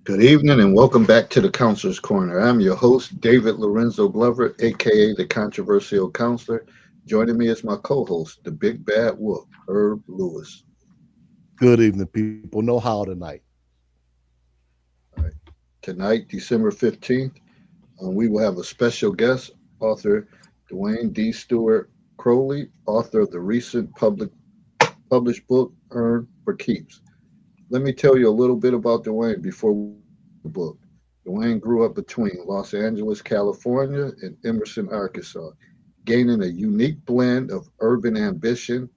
Good evening and welcome back to the Counselor's Corner. I'm your host, David Lorenzo Glover, aka the Controversial Counselor. Joining me is my co-host, the Big Bad Wolf, Herb Lewis. Good evening, people. No how tonight. All right. Tonight, December 15th, we will have a special guest, author Dwayne D. Stewart Crowley, author of the recent published book, Earn for Keeps. Let me tell you a little bit about Dwayne before we get into the book. Dwayne grew up between Los Angeles, California, and Emerson, Arkansas, gaining a unique blend of urban ambition,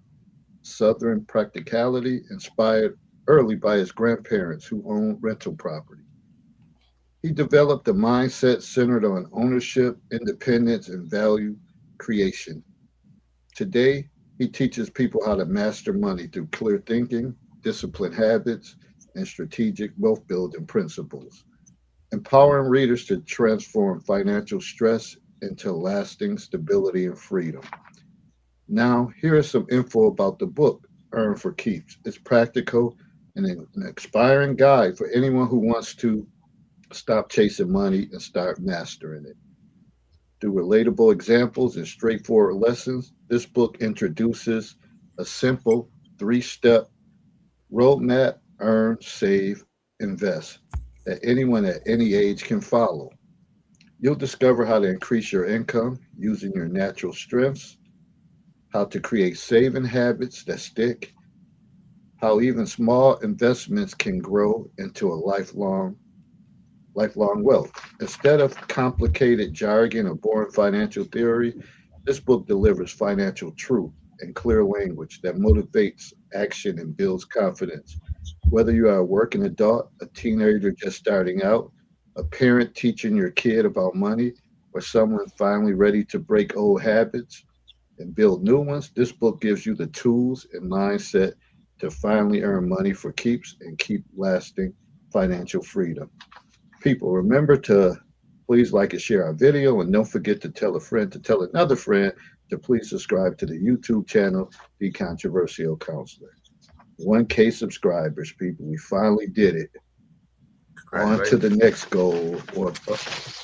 southern practicality, inspired early by his grandparents who owned rental property. He developed a mindset centered on ownership, independence, and value creation. Today, he teaches people how to master money through clear thinking, disciplined habits, and strategic wealth building principles, empowering readers to transform financial stress into lasting stability and freedom. Now, here is some info about the book, Earn for Keeps. It's practical and an inspiring guide for anyone who wants to stop chasing money and start mastering it. Through relatable examples and straightforward lessons, this book introduces a simple three-step roadmap: earn, save, invest that anyone at any age can follow. You'll discover how to increase your income using your natural strengths, how to create saving habits that stick, how even small investments can grow into a lifelong wealth. Instead of complicated jargon or boring financial theory, this book delivers financial truth in clear language that motivates action and builds confidence. Whether you are a working adult, a teenager just starting out, a parent teaching your kid about money, or someone finally ready to break old habits and build new ones, this book gives you the tools and mindset to finally earn money for keeps and keep lasting financial freedom. People, remember to please like and share our video, and don't forget to tell a friend to tell another friend to please subscribe to the YouTube channel, The Controversial Counselor. 1K subscribers, people. We finally did it. On to the Congratulations. next goal, or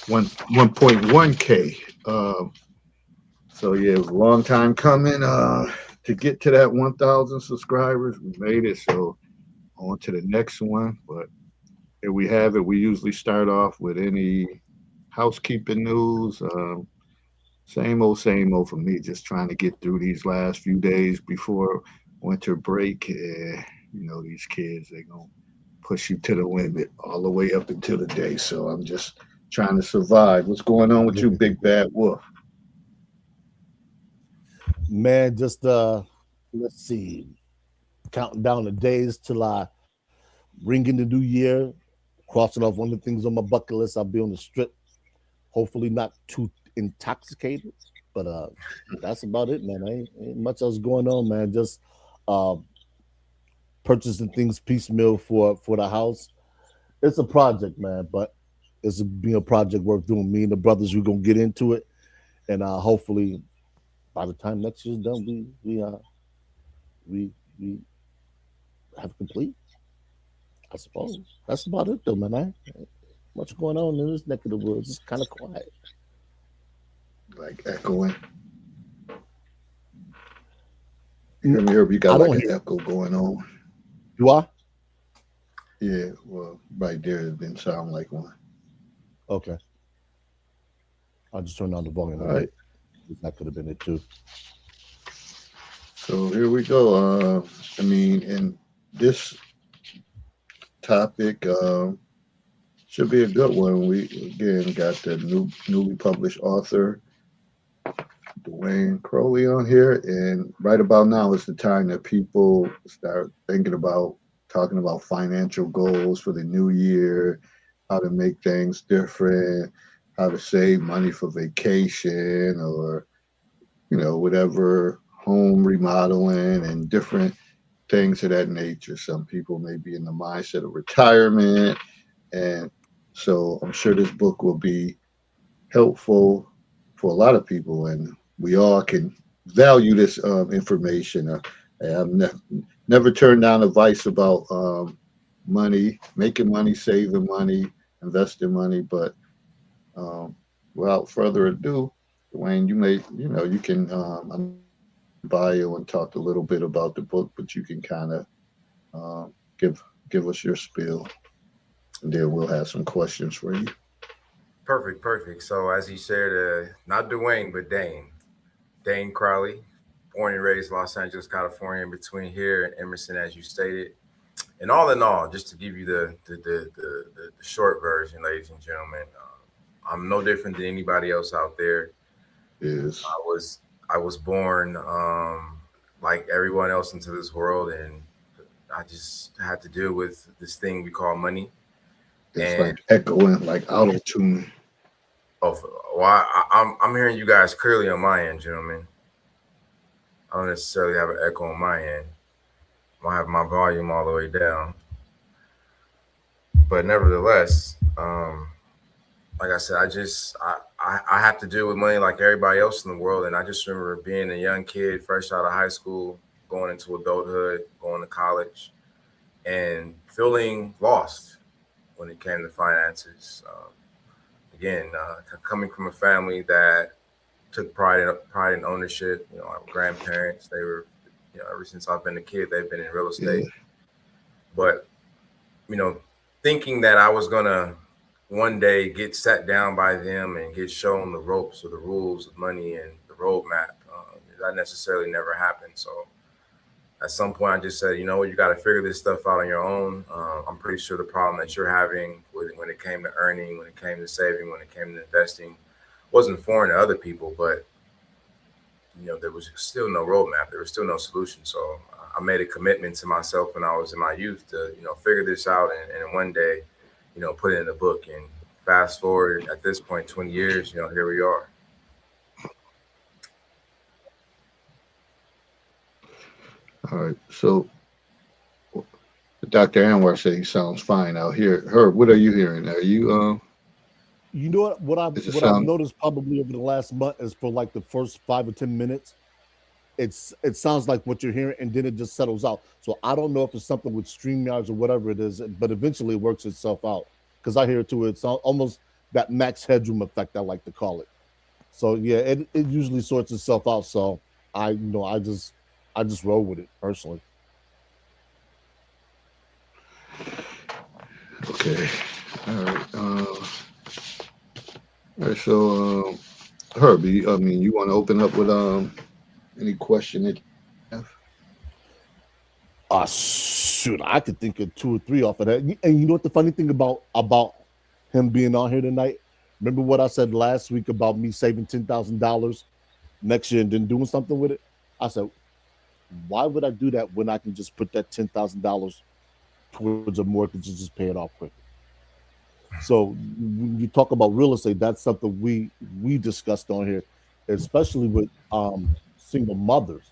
1.1K. So yeah, it was a long time coming to get to that 1,000 subscribers. We made it. So on to the next one. But here we have it. We usually start off with any housekeeping news. Same old for me. Just trying to get through these last few days before winter break. These kids, they gonna push you to the limit all the way up until the day. So I'm just trying to survive. What's going on with you, Big Bad Wolf? Man, just let's see, counting down the days till I ring in the new year, crossing off one of the things on my bucket list. I'll be on the strip, hopefully not too intoxicated, but that's about it, man. Ain't much else going on, man. Just uh purchasing things piecemeal for the house. It's a project, man, but it's being a project worth doing. Me and the brothers, we're gonna get into it, and hopefully by the time next year's done, we have complete. I suppose that's about it, though, man. Ain't much going on in this neck of the woods. It's kind of quiet. Like echoing. Hear me, Herb? You got I like don't an hear. echo going on. You are Yeah, well, right there, it didn't sound like one. okay. I'll just turn down the volume All a right, bit. That could have been it too. so here we go. In this topic, should be a good one. We again got the newly published author Dwayne Crowley on here, and right about now is the time that people start thinking about talking about financial goals for the new year, how to make things different, how to save money for vacation, or whatever, home remodeling and different things of that nature. Some people may be in the mindset of retirement, and so I'm sure this book will be helpful for a lot of people, and we all can value this information. I've never turned down advice about money, making money, saving money, investing money. But um, without further ado, Dwayne, you can. I know you put in your bio and talked a little bit about the book, but you can kind of um, give us your spiel, and then we'll have some questions for you. Perfect, perfect. So as he said, not Dwayne, but Dane. Dhane Crowley, born and raised Los Angeles, California, in between here and Emerson, as you stated. And all in all, just to give you the short version, ladies and gentlemen, I'm no different than anybody else out there. Is I was I was born like everyone else into this world, and I just had to deal with this thing we call money. it's And like echoing, like auto tune. oh, well, I'm hearing you guys clearly on my end, gentlemen. I don't necessarily have an echo on my end. I have my volume all the way down, but nevertheless, like I said, I have to deal with money like everybody else in the world, and I just remember being a young kid, fresh out of high school, going into adulthood, going to college, and feeling lost when it came to finances. Again, coming from a family that took pride in ownership. You know, our grandparents, they were, ever since I've been a kid, they've been in real Yeah, estate. But you know, thinking that I was gonna one day get sat down by them and get shown the ropes or the rules of money and the roadmap, that necessarily never happened. So at some point, I just said, you know what, you got to figure this stuff out on your own. I'm pretty sure the problem that you're having when it came to earning, when it came to saving, when it came to investing, wasn't foreign to other people, but there was still no roadmap. There was still no solution. So I made a commitment to myself when I was in my youth to, figure this out and one day, put it in a book. And fast forward at this point, 20 years, here we are. all right. So Dr. Anwar said he sounds fine out here. Herb, what are you hearing? Are you You know what? is it What I've sound noticed probably over the last month is for like the first 5 or 10 minutes, it sounds like what you're hearing, and then it just settles out. So I don't know if it's something with StreamYards or whatever it is, but eventually it works itself out. Because I hear it too. It's almost that max headroom effect, I like to call it. So yeah, it usually sorts itself out. So I just roll with it personally. okay? All right. All right. So Herb, I mean, you want to open up with any question that you have? Shoot, I could think of two or three off of that. And you know what the funny thing about him being on here tonight? Remember what I said last week about me saving $10,000 next year and then doing something with it? I said, why would I do that when I can just put that $10,000 towards a mortgage and just pay it off quick? So when you talk about real estate, that's something we discussed on here, especially with single mothers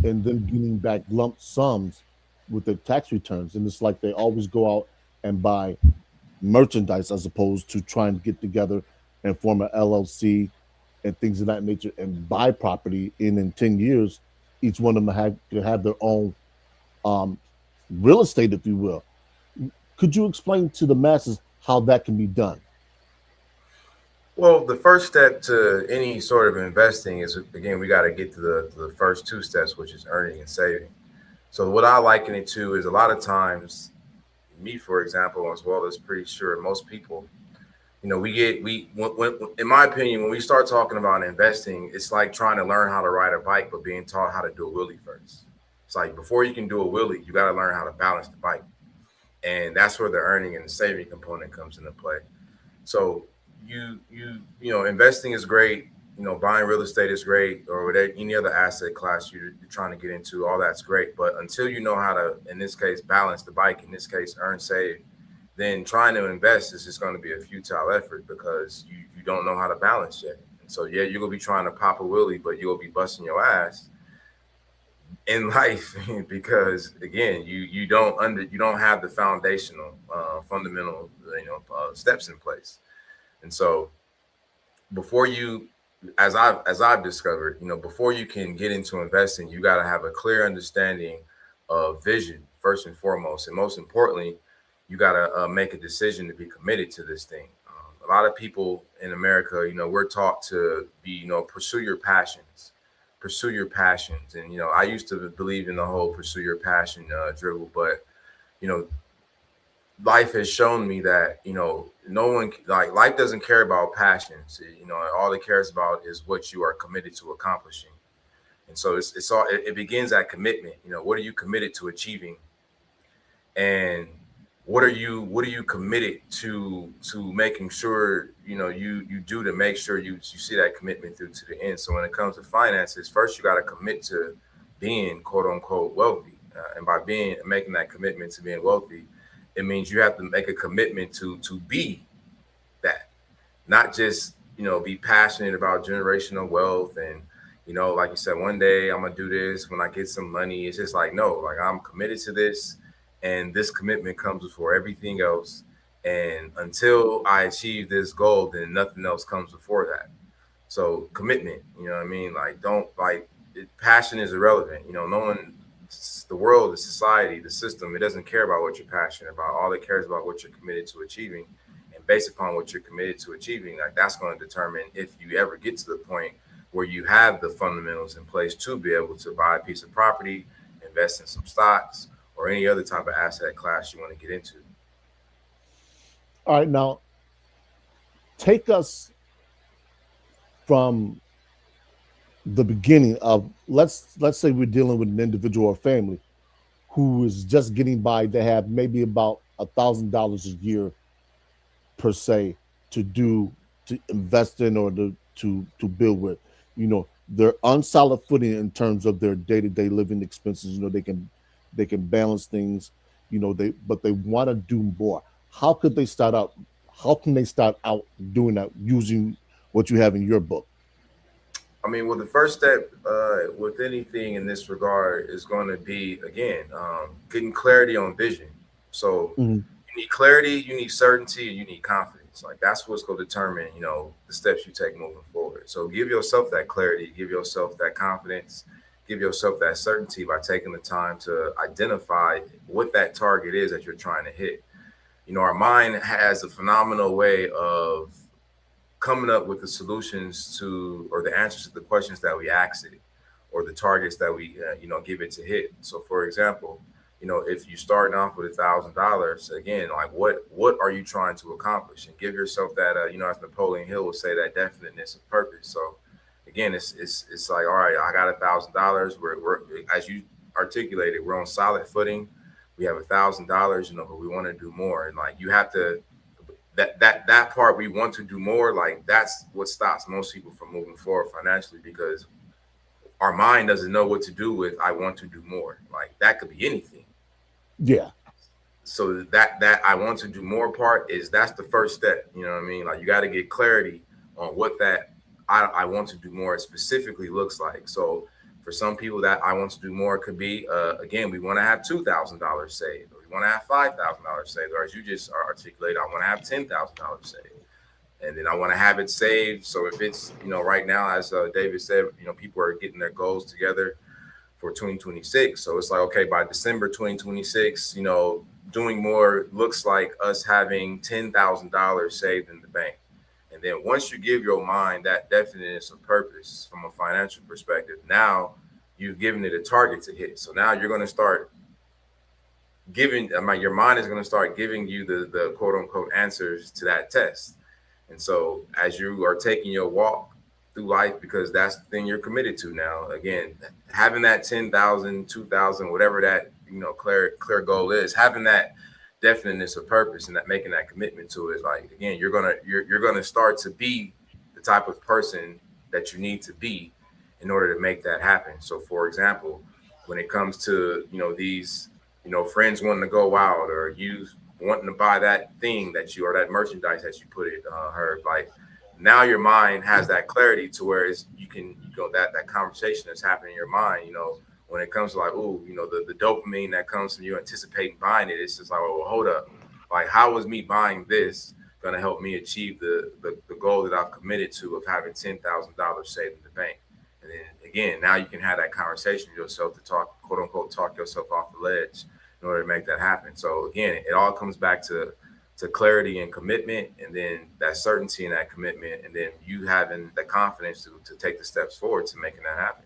and them getting back lump sums with their tax returns. And it's like they always go out and buy merchandise as opposed to trying to get together and form an LLC and things of that nature and buy property. And in 10 years, each one of them could have their own um, real estate, if you will. Could you explain to the masses how that can be done? Well, the first step to any sort of investing is, again, we got to get to the first two steps, which is earning and saving. So what I liken it to is a lot of times, me for example, as well as pretty sure most people, we get when in my opinion, when we start talking about investing, it's like trying to learn how to ride a bike, but being taught how to do a wheelie first. It's like before you can do a wheelie, you got to learn how to balance the bike, and that's where the earning and the saving component comes into play. So investing is great. Buying real estate is great, or whatever any other asset class you're trying to get into. All that's great, but until you know how to, in this case, balance the bike, in this case, earn, save, then trying to invest is just going to be a futile effort because you don't know how to balance yet. And so yeah, you're gonna be trying to pop a wheelie, but you'll be busting your ass in life because again, you don't have the foundational, fundamental, steps in place. And so before you, as I've discovered, before you can get into investing, you got to have a clear understanding of vision first and foremost, and most importantly, you got to make a decision to be committed to this thing. A lot of people in America, we're taught to be, pursue your passions, pursue your passions. And, I used to believe in the whole pursue your passion dribble, but, you know, life has shown me that, no one, like, life doesn't care about passions. All it cares about is what you are committed to accomplishing. And so it begins at commitment. What are you committed to achieving? And what are you committed to making sure you do to make sure you see that commitment through to the end. So when it comes to finances, first you got to commit to being quote unquote wealthy, and by being making that commitment to being wealthy, it means you have to make a commitment to be that, not just be passionate about generational wealth and like you said, one day I'm gonna do this when I get some money. It's just like, no, like, I'm committed to this, and this commitment comes before everything else. And until I achieve this goal, then nothing else comes before that. So commitment, you know what I mean? Like, don't, like, passion is irrelevant. No one, the world, the society, the system, it doesn't care about what you're passionate about. All it cares about what you're committed to achieving. And based upon what you're committed to achieving, like, that's going to determine if you ever get to the point where you have the fundamentals in place to be able to buy a piece of property, invest in some stocks, or any other type of asset class you want to get into. All right, now take us from the beginning of, let's say we're dealing with an individual or family who is just getting by. They have maybe about $1,000 a year per se to invest in, or to build with. They're on solid footing in terms of their day-to-day living expenses. They can balance things. But they want to do more. How could they start out? How can they start out doing that using what you have in your book? I mean, well, the first step with anything in this regard is going to be, again, getting clarity on vision. So Mhm. you need clarity, you need certainty, and you need confidence. Like, that's what's going to determine, the steps you take moving forward. So give yourself that clarity, give yourself that confidence, give yourself that certainty by taking the time to identify what that target is that you're trying to hit. Our mind has a phenomenal way of coming up with the solutions to, or the answers to the questions that we ask it, or the targets that we give it to hit. So for example, if you're starting off with $1,000, again, like, what are you trying to accomplish? And give yourself that as Napoleon Hill would say, that definiteness of purpose. So again, it's like, all right, I got $1,000. We're, as you articulated, we're on solid footing. We have $1,000, but we want to do more. And like, you have to, that part, we want to do more, like, that's what stops most people from moving forward financially, because our mind doesn't know what to do with I want to do more. Like, that could be anything. Yeah. So that I want to do more part that's the first step. You know what I mean? Like, you got to get clarity on what that I want to do more specifically looks like. So for some people, that I want to do more could be, again, we want to have $2,000 saved, or we want to have $5,000 saved, or as you just articulated, I want to have $10,000 saved. And then I want to have it saved. So if it's, right now, as David said, people are getting their goals together for 2026. So it's like, okay, by December 2026, doing more looks like us having $10,000 saved in the bank. And then once you give your mind that definiteness of purpose from a financial perspective, now you've given it a target to hit. So now you're going to start giving, your mind is going to start giving you the quote unquote answers to that test. And so as you are taking your walk through life, because that's the thing you're committed to now, again, having that 10,000, 2,000, whatever that, clear goal is, having that definiteness of purpose and that making that commitment to it, like, again, you're gonna start to be the type of person that you need to be in order to make that happen. So for example, when it comes to these friends wanting to go out, or you wanting to buy that thing that you, or that merchandise that you put it her, like, now your mind has that clarity to where you can that conversation that's happening in your mind, when it comes to, like, ooh, the dopamine that comes from you anticipating buying it, it's just like, oh, well, hold up, like, how is me buying this going to help me achieve the goal that I've committed to of having $10,000 saved in the bank? And then again, now you can have that conversation with yourself to talk, quote unquote, talk yourself off the ledge, in order to make that happen. So again, it all comes back to clarity and commitment, and then that certainty and that commitment, and then you having the confidence to take the steps forward to making that happen.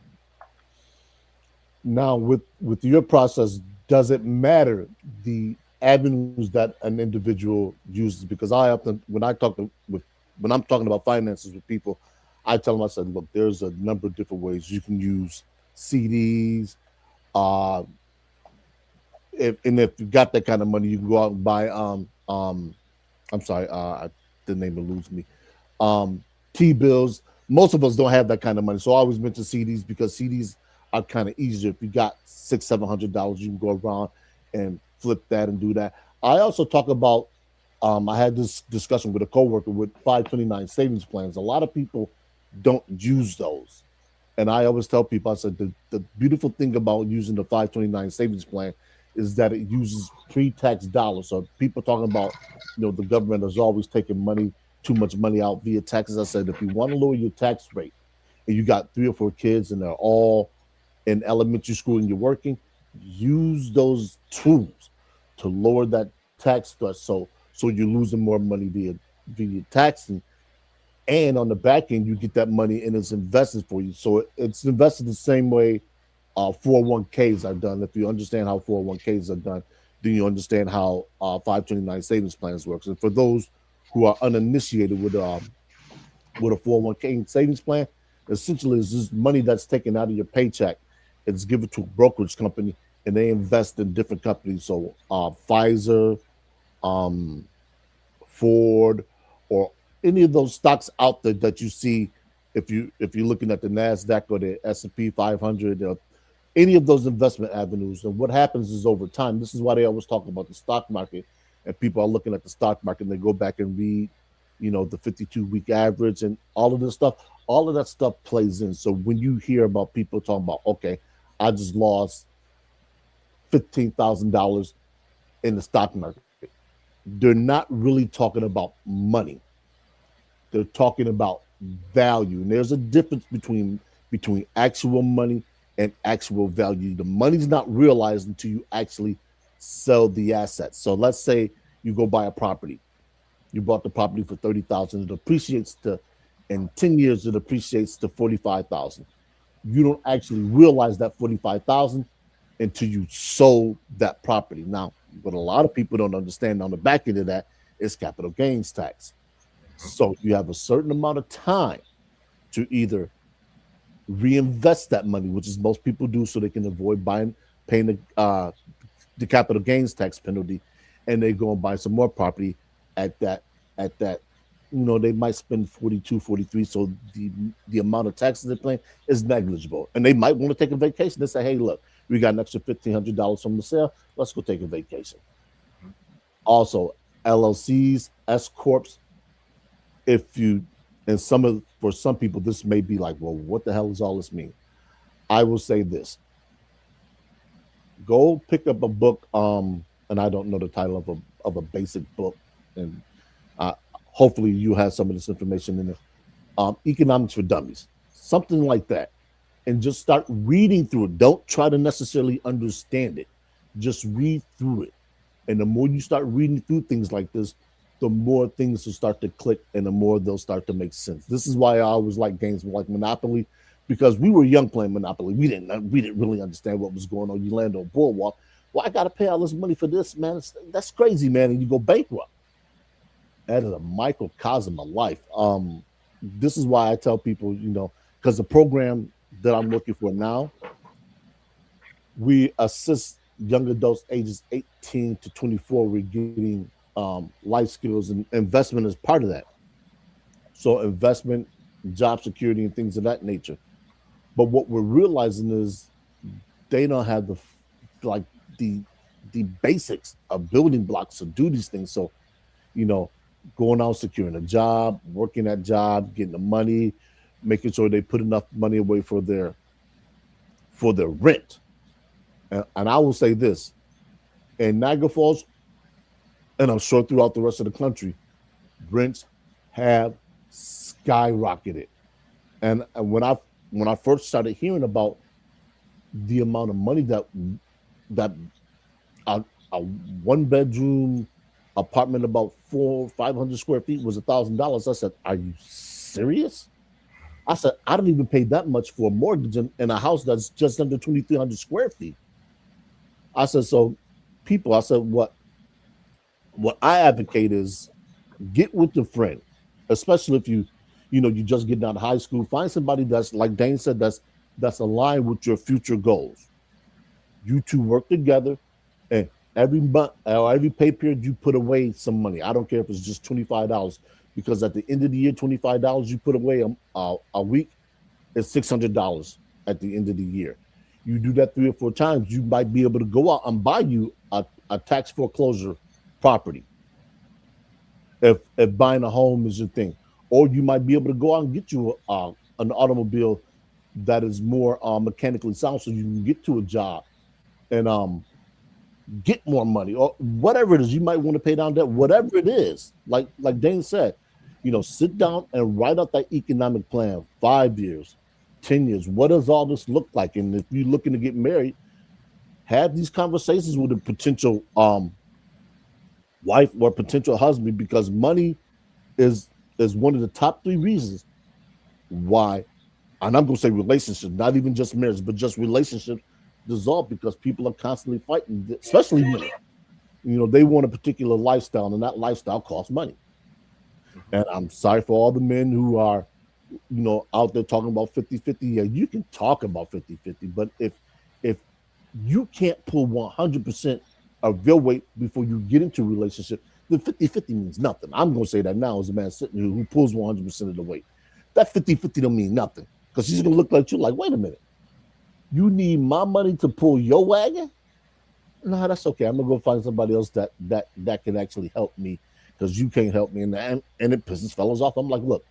Now, with your process, does it matter the avenues that an individual uses? Because I often, when I'm talking about finances with people, I tell them, I said, look, there's a number of different ways you can use CDs. Uh, if you got that kind of money, you can go out and buy. I'm sorry, the name eludes me. T bills. Most of us don't have that kind of money, so I always mention CDs because CDs are kind of easier. If you got $600-700, you can go around and flip that and do that. I also talk about. I had this discussion with a coworker with 529 savings plans. A lot of people don't use those, and I always tell people, I said the beautiful thing about using the 529 savings plan is that it uses pre-tax dollars. So people talking about, the government is always taking money, too much money out via taxes. I said, if you want to lower your tax rate and you got 3 or 4 kids and they're all in elementary school and you're working, use those tools to lower that tax threat. So you're losing more money via taxing. And on the back end, you get that money and it's invested for you. So it's invested the same way 401ks are done. If you understand how 401ks are done, then you understand how 529 savings plans works. And for those who are uninitiated with a 401k savings plan, essentially is this money that's taken out of your paycheck. It's given to a brokerage company, and they invest in different companies. So Pfizer, um, Ford, or any of those stocks out there that you see if you're looking at the Nasdaq or the S&P 500, any of those investment avenues. And what happens is over time, this is why they always talk about the stock market, and people are looking at the stock market and they go back and read, the 52-week average and all of this stuff. All of that stuff plays in. So when you hear about people talking about, okay, I just lost $15,000 in the stock market, they're not really talking about money. They're talking about value. And there's a difference between actual money and actual value. The money's not realized until you actually sell the assets. So let's say you go buy a property. You bought the property for 30,000. It appreciates to in 10 years, it appreciates to 45,000. You don't actually realize that 45,000 until you sold that property. Now, what a lot of people don't understand on the back end of that is capital gains tax. So you have a certain amount of time to either reinvest that money, which is most people do, so they can avoid paying the capital gains tax penalty, and they go and buy some more property at that. They might spend 42, 43, so the amount of taxes they're paying is negligible, and they might want to take a vacation. They say, hey, look, we got an extra $1,500 from the sale, let's go take a vacation. Also, LLCs, S corps, if you and for some people this may be like, well, what the hell does all this mean? I will say this: go pick up a book, and I don't know the title of a basic book, and hopefully you have some of this information in there. Economics for Dummies, something like that, and just start reading through it. Don't try to necessarily understand it, just read through it. And the more you start reading through things like this, the more things will start to click and the more they'll start to make sense. This is why I always like games like Monopoly, because we were young playing Monopoly. We didn't really understand what was going on. You land on Boardwalk. Well, I got to pay all this money for this, man. That's crazy, man. And you go bankrupt. That is a microcosm of life. This is why I tell people, because the program that I'm looking for now, we assist young adults ages 18 to 24 with getting life skills, and investment is part of that. So investment, job security, and things of that nature. But what we're realizing is they don't have like the basics of building blocks to do these things. So, going out, securing a job, working that job, getting the money, making sure they put enough money away for their rent. And I will say this: in Niagara Falls, and I'm sure throughout the rest of the country, rents have skyrocketed. And when I first started hearing about the amount of money that a 1-bedroom apartment about 500 square feet was $1,000. I said, "Are you serious?" I said, "I don't even pay that much for a mortgage in a house that's just under 2,300 square feet." I said, "So, people," I said, what I advocate is get with your friend, especially if you just getting out of high school. Find somebody that's like Dane said, that's aligned with your future goals. You two work together, and every month or every pay period you put away some money. I don't care if it's just $25, because at the end of the year, $25 you put away a week is $600 at the end of the year. You do that 3 or 4 times, you might be able to go out and buy you a tax foreclosure property if buying a home is your thing, or you might be able to go out and get you an automobile that is more mechanically sound, so you can get to a job and get more money, or whatever it is. You might want to pay down debt, whatever it is. Like Dane said, sit down and write out that economic plan. 5 years, 10 years. What does all this look like? And if you're looking to get married, have these conversations with a potential wife or potential husband, because money is one of the top 3 reasons why, and I'm gonna say relationships, not even just marriage, but just relationships dissolve, because people are constantly fighting, especially men. They want a particular lifestyle, and that lifestyle costs money. And I'm sorry for all the men who are, out there talking about 50-50. Yeah, you can talk about 50-50, but if you can't pull 100% of your weight before you get into a relationship, then 50-50 means nothing. I'm going to say that now as a man sitting here who pulls 100% of the weight. That 50-50 don't mean nothing, because she's going to look like you like, wait a minute, you need my money to pull your wagon? No, that's okay. I'm going to go find somebody else that can actually help me, because you can't help me. And it pisses fellas off. I'm like, look,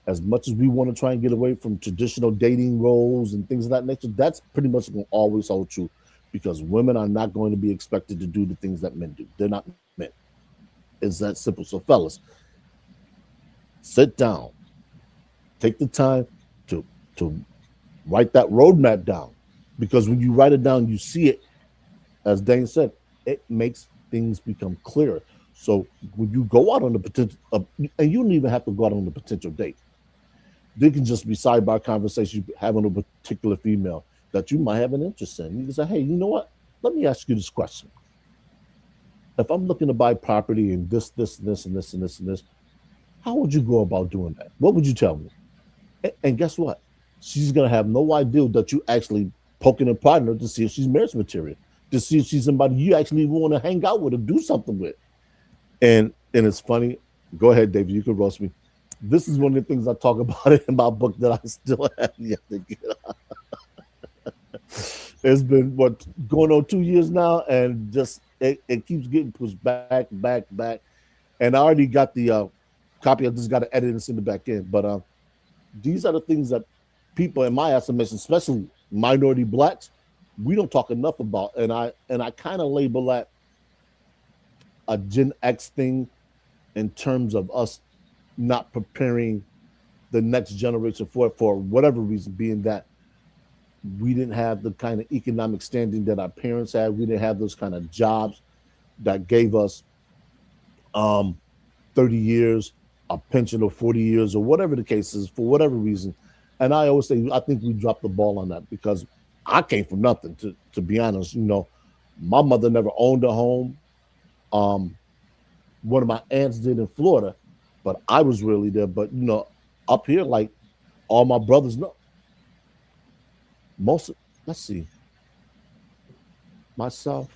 as much as we want to try and get away from traditional dating roles and things of that nature, that's pretty much going to always hold true, because women are not going to be expected to do the things that men do. They're not men. It's that simple. So, fellas, sit down, take the time to write that roadmap down, because when you write it down, you see it. As Dane said, it makes things become clearer. So when you go out on the potential, and you don't even have to go out on the potential date. They can just be sidebar conversations you having with a particular female that you might have an interest in. You can say, hey, you know what? Let me ask you this question. If I'm looking to buy property and this, and this, how would you go about doing that? What would you tell me? And guess what? She's going to have no idea that you actually poking and prodding her to see if she's marriage material, to see if she's somebody you actually want to hang out with or do something with. And it's funny. Go ahead, David. You can roast me. This is one of the things I talk about in my book that I still have yet to get out. It's been going on 2 years now, and just it keeps getting pushed back. And I already got the copy. I just got to edit and send it back in. But these are the things that people, in my estimation, especially minority blacks, we don't talk enough about. And I kind of label that a Gen X thing, in terms of us not preparing the next generation for whatever reason, being that we didn't have the kind of economic standing that our parents had. We didn't have those kind of jobs that gave us 30 years, a pension of 40 years, or whatever the case is, for whatever reason. And I always say, I think we dropped the ball on that, because I came from nothing, to be honest. My mother never owned a home. One of my aunts did in Florida, but I was really there. But up here, like all my brothers know, let's see, myself.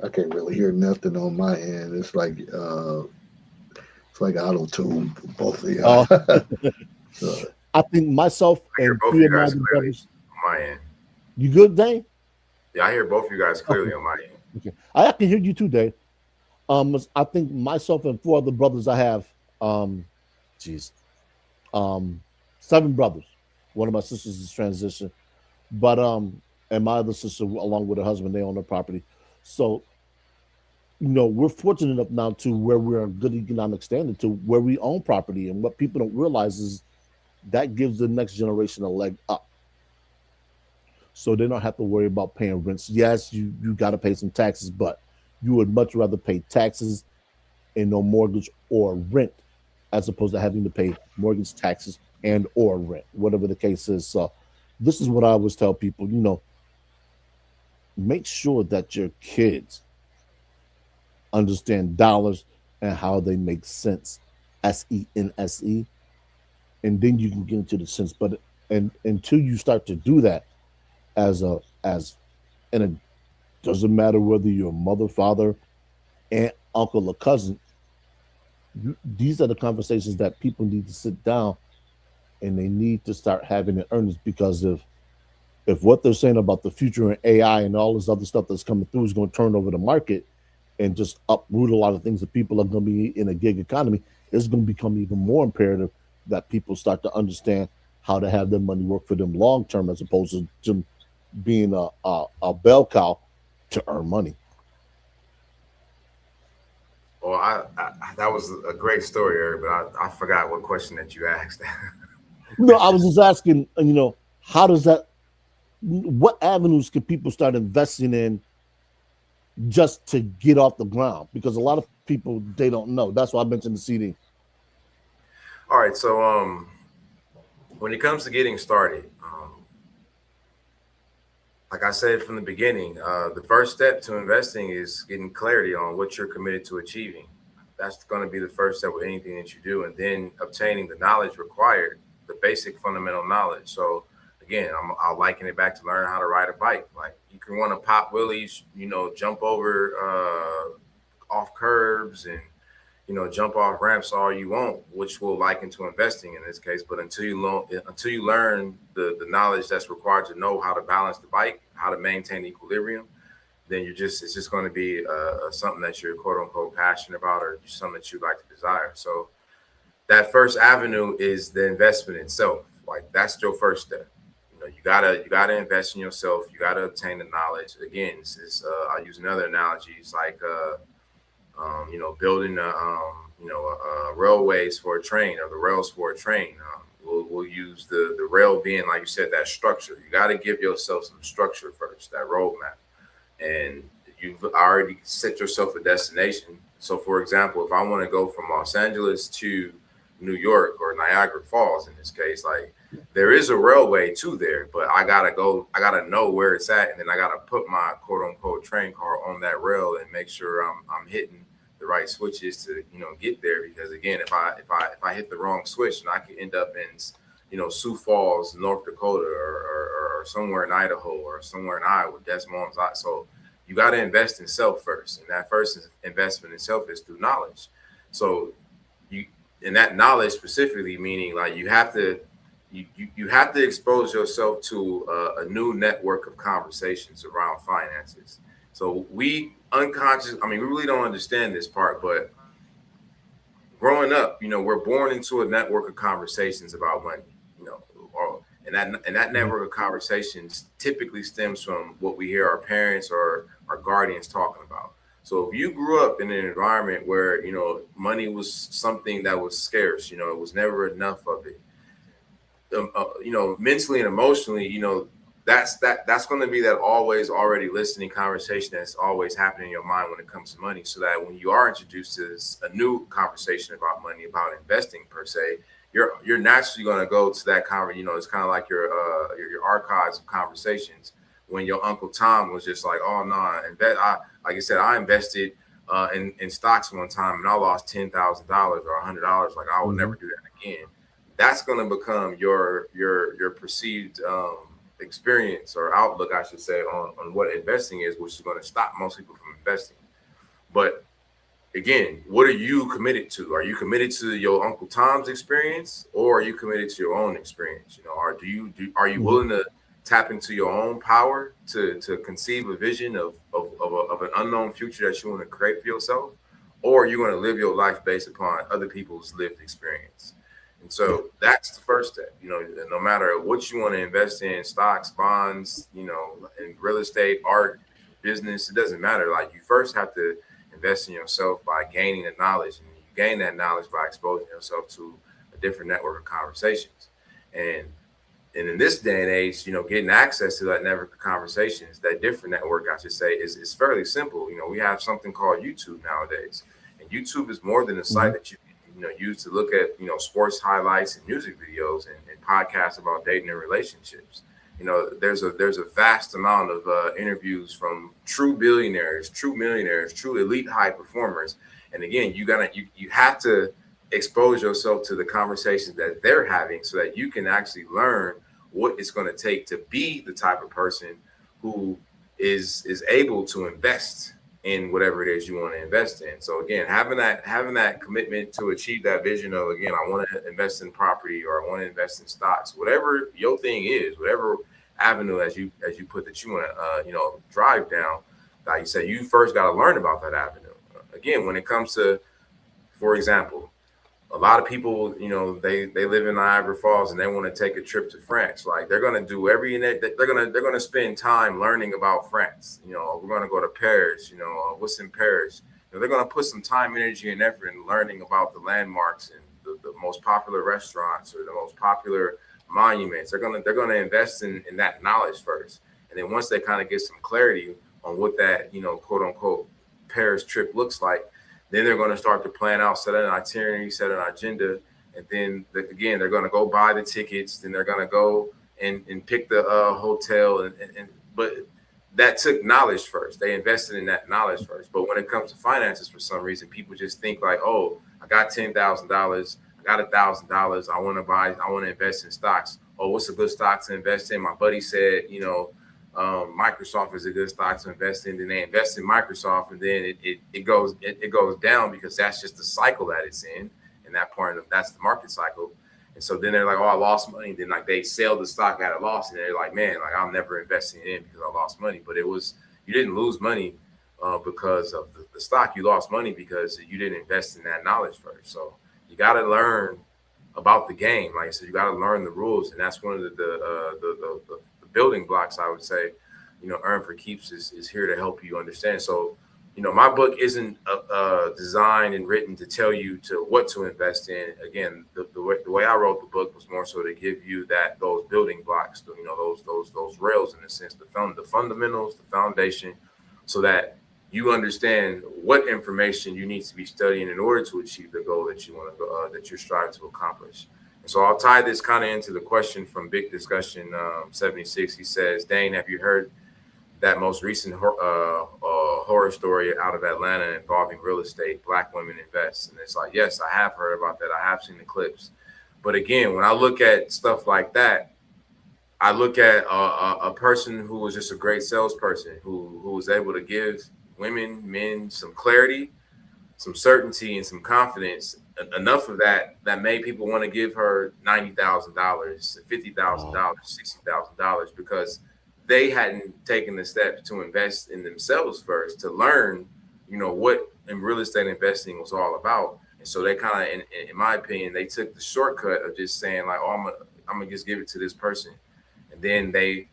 I can't really hear nothing on my end. It's like auto tune for both of y'all. So, I think myself and both of you guys clearly on my end. You good, Dane? Yeah, I hear both of you guys clearly on my end. Okay, I can hear you too, Dane. I think myself and 4 other brothers I have. 7 brothers. One of my sisters is transition, but and my other sister, along with her husband, they own the property. So, we're fortunate enough now to where we're a good economic standing, to where we own property. And what people don't realize is that gives the next generation a leg up. so they don't have to worry about paying rents. Yes, you got to pay some taxes, but you would much rather pay taxes and no mortgage or rent as opposed to having to pay mortgage, taxes, and or rent, whatever the case is. So this is what I always tell people, make sure that your kids understand dollars and how they make sense, SENSE, and then you can get into the sense. But and until you start to do that as and it doesn't matter whether you're a mother, father, aunt, uncle, or cousin, these are the conversations that people need to sit down and they need to start having in earnest, because if what they're saying about the future and AI and all this other stuff that's coming through is going to turn over the market and just uproot a lot of things that people are going to be in a gig economy, it's going to become even more imperative that people start to understand how to have their money work for them long term, as opposed to just being a bell cow to earn money. Well, that was a great story, Eric, but I forgot what question that you asked. No, I was just asking, how does that, what avenues can people start investing in just to get off the ground? Because a lot of people, they don't know. That's why I mentioned the CD. All right. So when it comes to getting started, like I said from the beginning, the first step to investing is getting clarity on what you're committed to achieving. That's going to be the first step with anything that you do, and then obtaining the knowledge required, the basic fundamental knowledge. So again, I'll liken it back to learning how to ride a bike. Like, you can want to pop wheelies, jump over off curbs and jump off ramps all you want, which will liken to investing in this case. But until you learn the knowledge that's required to know how to balance the bike, how to maintain equilibrium, then it's just going to be something that you're quote unquote passionate about, or something that you like to desire. So that first avenue is the investment itself. Like, that's your first step. You gotta invest in yourself. You gotta obtain the knowledge. Again, I'll use another analogy. It's like building railways for a train, or the rails for a train. We'll use the rail being, like you said, that structure. You got to give yourself some structure first, that roadmap, and you've already set yourself a destination. So, for example, if I want to go from Los Angeles to New York, or Niagara Falls in this case, like, there is a railway to there, but I gotta know where it's at, and then I gotta put my quote unquote train car on that rail and make sure I'm hitting the right switches to get there. Because again, if I hit the wrong switch, and I could end up in Sioux Falls, North Dakota, or somewhere in Idaho, or somewhere in Iowa, Des Moines. So you got to invest in self first, and that first investment in self is through knowledge. So and that knowledge specifically meaning, like, you have to expose yourself to a new network of conversations around finances. So we really don't understand this part, but growing up, we're born into a network of conversations about money, and that network of conversations typically stems from what we hear our parents or our guardians talking about. So if you grew up in an environment where, money was something that was scarce, it was never enough of it, mentally and emotionally, that's going to be that always already listening conversation that's always happening in your mind when it comes to money. So that when you are introduced to a new conversation about money, about investing per se, you're naturally going to go to that conversation. It's kind of like your archives of conversations. When your Uncle Tom was just like, oh no, like I said, I invested in stocks one time and I lost $10,000 or $100. Like, I would never do that again. That's going to become your perceived experience or outlook, I should say, on what investing is, which is going to stop most people from investing. But again, what are you committed to? Are you committed to your Uncle Tom's experience, or are you committed to your own experience? Or are you willing to tap into your own power to conceive a vision of an unknown future that you want to create for yourself? Or are you going to live your life based upon other people's lived experience? And so that's the first step. No matter what you want to invest in, stocks, bonds, in real estate, art, business, it doesn't matter. Like, you first have to invest in yourself by gaining the knowledge, and you gain that knowledge by exposing yourself to a different network of conversations. And And in this day and age, getting access to that network of conversations, that different network, I should say, is fairly simple. We have something called YouTube nowadays, and YouTube is more than a site that you use to look at sports highlights and music videos and podcasts about dating and relationships. There's a vast amount of interviews from true billionaires, true millionaires, true elite high performers. And again, you have to expose yourself to the conversations that they're having so that you can actually learn what it's going to take to be the type of person who is able to invest in whatever it is you want to invest in. So again, having that commitment to achieve that vision of, again, I want to invest in property or I want to invest in stocks, whatever your thing is, whatever avenue as you put that you want to drive down, like you said, you first got to learn about that avenue. Again, when it comes to, for example, a lot of people, they live in Niagara Falls and they want to take a trip to France. Like they're going to do they're going to spend time learning about France. We're going to go to Paris, what's in Paris. They're going to put some time, energy, and effort in learning about the landmarks and the most popular restaurants or the most popular monuments. They're going to invest in that knowledge first. And then once they kind of get some clarity on what that, quote unquote, Paris trip looks like, then they're going to start to plan out, set an itinerary, set an agenda. And then again, they're going to go buy the tickets. Then they're going to go and pick the hotel. But that took knowledge first. They invested in that knowledge first. But when it comes to finances, for some reason, people just think like, oh, I got $10,000. I got $1,000. I want to invest in stocks. Oh, what's a good stock to invest in? My buddy said, Microsoft is a good stock to invest in. Then they invest in Microsoft, and then it goes down because that's just the cycle that it's in, and that's the market cycle. And so then they're like, oh, I lost money. Then like they sell the stock at a loss, and they're like, man, like I'm never investing in because I lost money. But you didn't lose money because of the stock. You lost money because you didn't invest in that knowledge first. So you got to learn about the game. Like I said, you got to learn the rules, and that's one of the building blocks, I would say, Earn for Keeps is here to help you understand. So, my book isn't designed and written to tell you what to invest in. Again, the way I wrote the book was more so to give you those building blocks, those rails in a sense, the fundamentals, the foundation, so that you understand what information you need to be studying in order to achieve the goal that you want to that you're striving to accomplish. So I'll tie this kind of into the question from Big Discussion 76. He says, Dhane, have you heard that most recent horror story out of Atlanta involving real estate? Black women invest. And it's like, yes, I have heard about that. I have seen the clips. But again, when I look at stuff like that, I look at a person who was just a great salesperson who was able to give women, men some clarity, some certainty, and some confidence. Enough of that made people want to give her $90,000, $50,000, $60,000 because they hadn't taken the steps to invest in themselves first to learn, what in real estate investing was all about. And so they kind of, in my opinion, they took the shortcut of just saying like, oh, I'm gonna just give it to this person, and then they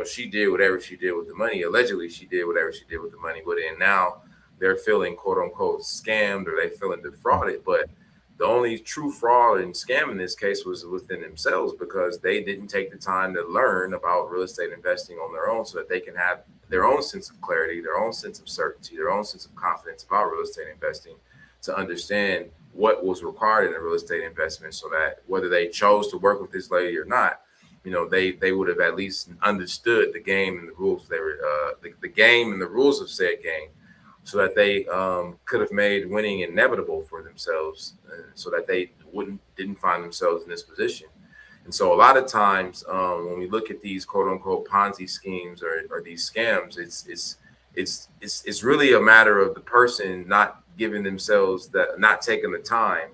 she did whatever she did with the money. Allegedly, she did whatever she did with the money, but then now they're feeling quote unquote scammed or they feeling defrauded. But the only true fraud and scam in this case was within themselves because they didn't take the time to learn about real estate investing on their own so that they can have their own sense of clarity, their own sense of certainty, their own sense of confidence about real estate investing to understand what was required in a real estate investment so that whether they chose to work with this lady or not, they would have at least understood the game and the rules. They were the game and the rules of said game, so that they could have made winning inevitable for themselves, so that they didn't find themselves in this position. And so a lot of times when we look at these quote unquote Ponzi schemes or these scams, it's really a matter of the person not giving themselves not taking the time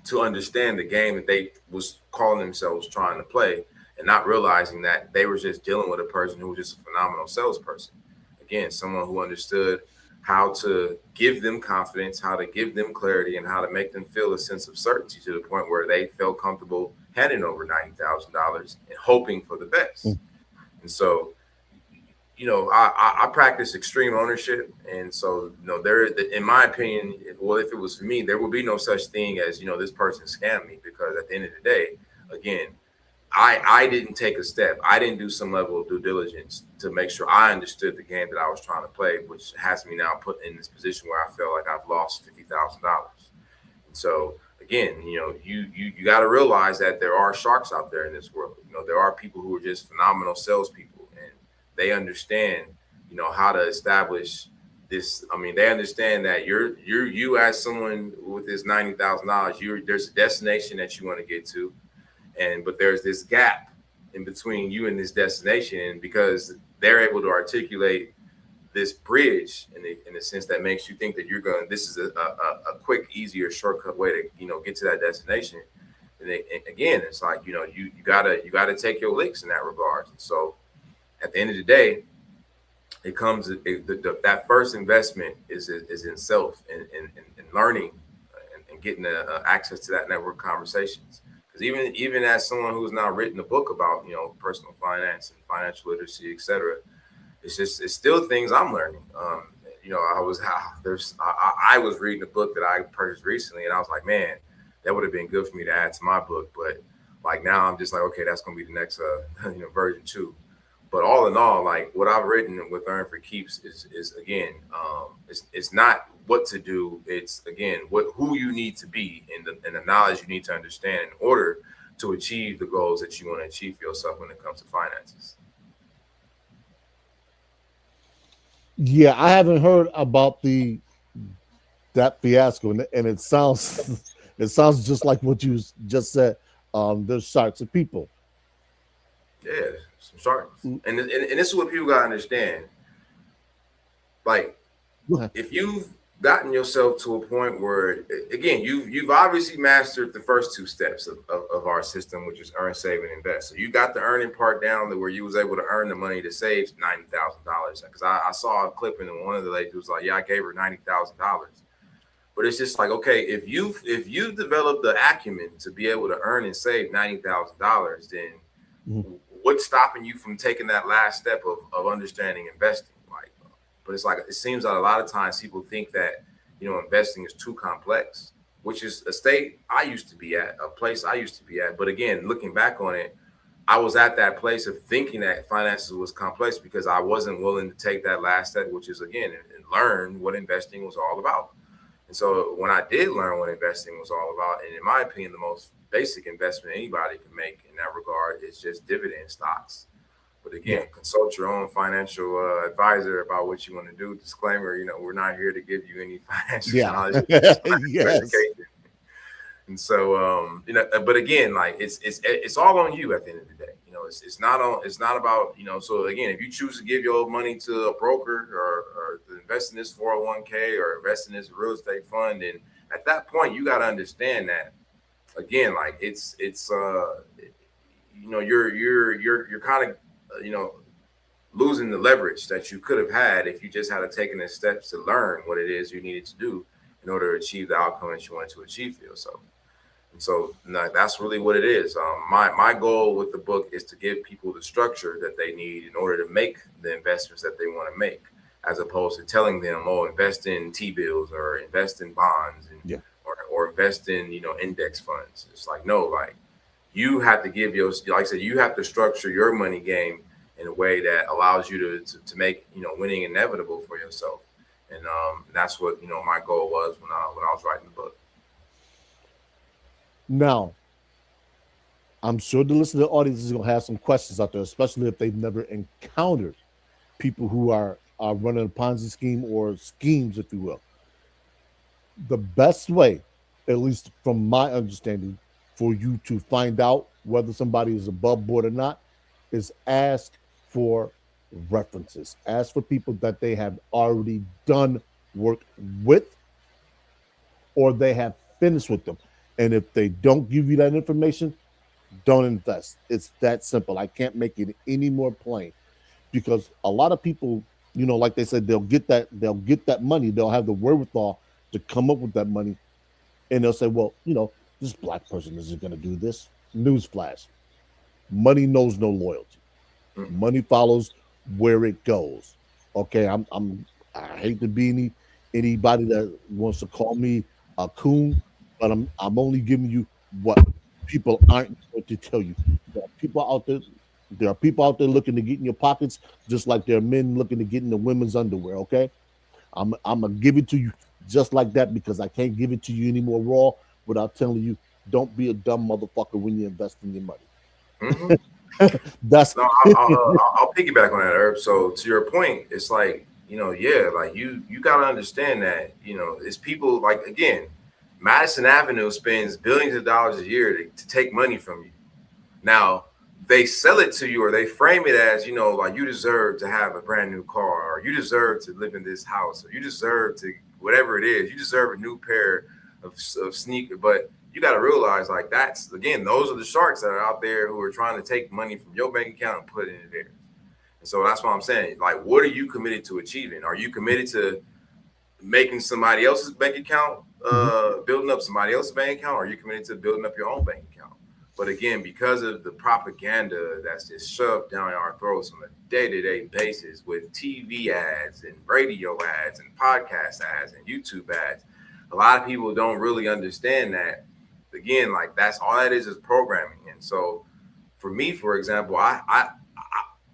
to understand the game that they was calling themselves trying to play, and not realizing that they were just dealing with a person who was just a phenomenal salesperson. Again, someone who understood how to give them confidence, how to give them clarity, and how to make them feel a sense of certainty to the point where they felt comfortable handing over $90,000 and hoping for the best. And so, I practice extreme ownership. And so, in my opinion, well, if it was for me, there would be no such thing as, this person scammed me, because at the end of the day, again, I didn't take a step. I didn't do some level of due diligence to make sure I understood the game that I was trying to play, which has me now put in this position where I feel like I've lost $50,000. And so again, you got to realize that there are sharks out there in this world. There are people who are just phenomenal salespeople, and they understand, how to establish this. I mean, they understand that you as someone with this $90,000, there's a destination that you want to get to, but there's this gap in between you and this destination, and because they're able to articulate this bridge in a sense that makes you think that this is a quick, easier shortcut way to get to that destination. And again, it's like you gotta take your licks in that regard. So at the end of the day, it comes that first investment is in self and learning and getting access to that network conversations. Because even as someone who's now written a book about personal finance and financial literacy, etc., it's still things I'm learning. I was reading a book that I purchased recently, and I was like, man, that would have been good for me to add to my book. But like now, I'm just like, okay, that's gonna be the next version 2. But all in all, like what I've written with Earn for Keeps is again, it's not what to do. It's again who you need to be and the knowledge you need to understand in order to achieve the goals that you want to achieve for yourself when it comes to finances. Yeah, I haven't heard about that fiasco, and it sounds just like what you just said. There's sharks of people. Yeah, some sharks, and this is what people gotta understand. Like, if you've gotten yourself to a point where, again, you've obviously mastered the first 2 steps of our system, which is earn, save, and invest. So you got the earning part down to where you was able to earn the money to save $90,000. Because I saw a clip and one of the ladies was like, "Yeah, I gave her $90,000." But it's just like, okay, if you developed the acumen to be able to earn and save $90,000, then what's stopping you from taking that last step of understanding investing? But it's like, it seems that a lot of times people think that, investing is too complex, which is a state I used to be at, a place I used to be at. But again, looking back on it, I was at that place of thinking that finances was complex because I wasn't willing to take that last step, which is, again, and learn what investing was all about. And so when I did learn what investing was all about, and in my opinion, the most basic investment anybody can make in that regard is just dividend stocks. But again, consult your own financial advisor about what you want to do. Disclaimer, we're not here to give you any financial knowledge. Yes. And so, but again, like it's all on you at the end of the day. It's not about, so again, if you choose to give your money to a broker or to invest in this 401k or invest in this real estate fund, and at that point, you got to understand that, again, like you're kind of, losing the leverage that you could have had if you just had taken the steps to learn what it is you needed to do in order to achieve the outcome that you wanted to achieve for yourself. And so that's really what it is. My goal with the book is to give people the structure that they need in order to make the investments that they want to make, as opposed to telling them, oh, invest in T-bills or invest in bonds and or invest in, index funds. It's like, no, like you have to like I said, you have to structure your money game in a way that allows you to make, winning inevitable for yourself. And that's what, my goal was when I was writing the book. Now, I'm sure the listener audience is going to have some questions out there, especially if they've never encountered people who are running a Ponzi scheme or schemes, if you will. The best way, at least from my understanding, for you to find out whether somebody is above board or not is ask for references. Ask for people that they have already done work with or they have finished with them. And if they don't give you that information, don't invest. It's that simple. I can't make it any more plain, because a lot of people, like they said, they'll get that money. They'll have the wherewithal to come up with that money. And they'll say, well, this black person isn't going to do this. Newsflash. Money knows no loyalty. Money follows where it goes. Okay, I hate to be anybody that wants to call me a coon, but I'm only giving you what people aren't going to tell you. The people out there. There are people out there looking to get in your pockets, just like there are men looking to get in the women's underwear. Okay, I'm gonna give it to you just like that because I can't give it to you anymore raw without telling you don't be a dumb motherfucker when you invest in your money. Mm-hmm. That's No, I'll piggyback on that, Herb. So to your point, it's like, yeah, like you gotta understand that, it's people like, again, Madison Avenue spends billions of dollars a year to take money from you. Now they sell it to you or they frame it as, like you deserve to have a brand new car, or you deserve to live in this house, or you deserve to whatever it is, you deserve a new pair of sneakers. But you got to realize, like, that's again, those are the sharks that are out there who are trying to take money from your bank account and put it in theirs. And so that's what I'm saying. Like, what are you committed to achieving? Are you committed to making somebody else's bank account, building up somebody else's bank account? Or are you committed to building up your own bank account? But again, because of the propaganda that's just shoved down our throats on a day-to-day basis with TV ads and radio ads and podcast ads and YouTube ads, a lot of people don't really understand that. Again, like that's all that is programming. And so for me, for example, I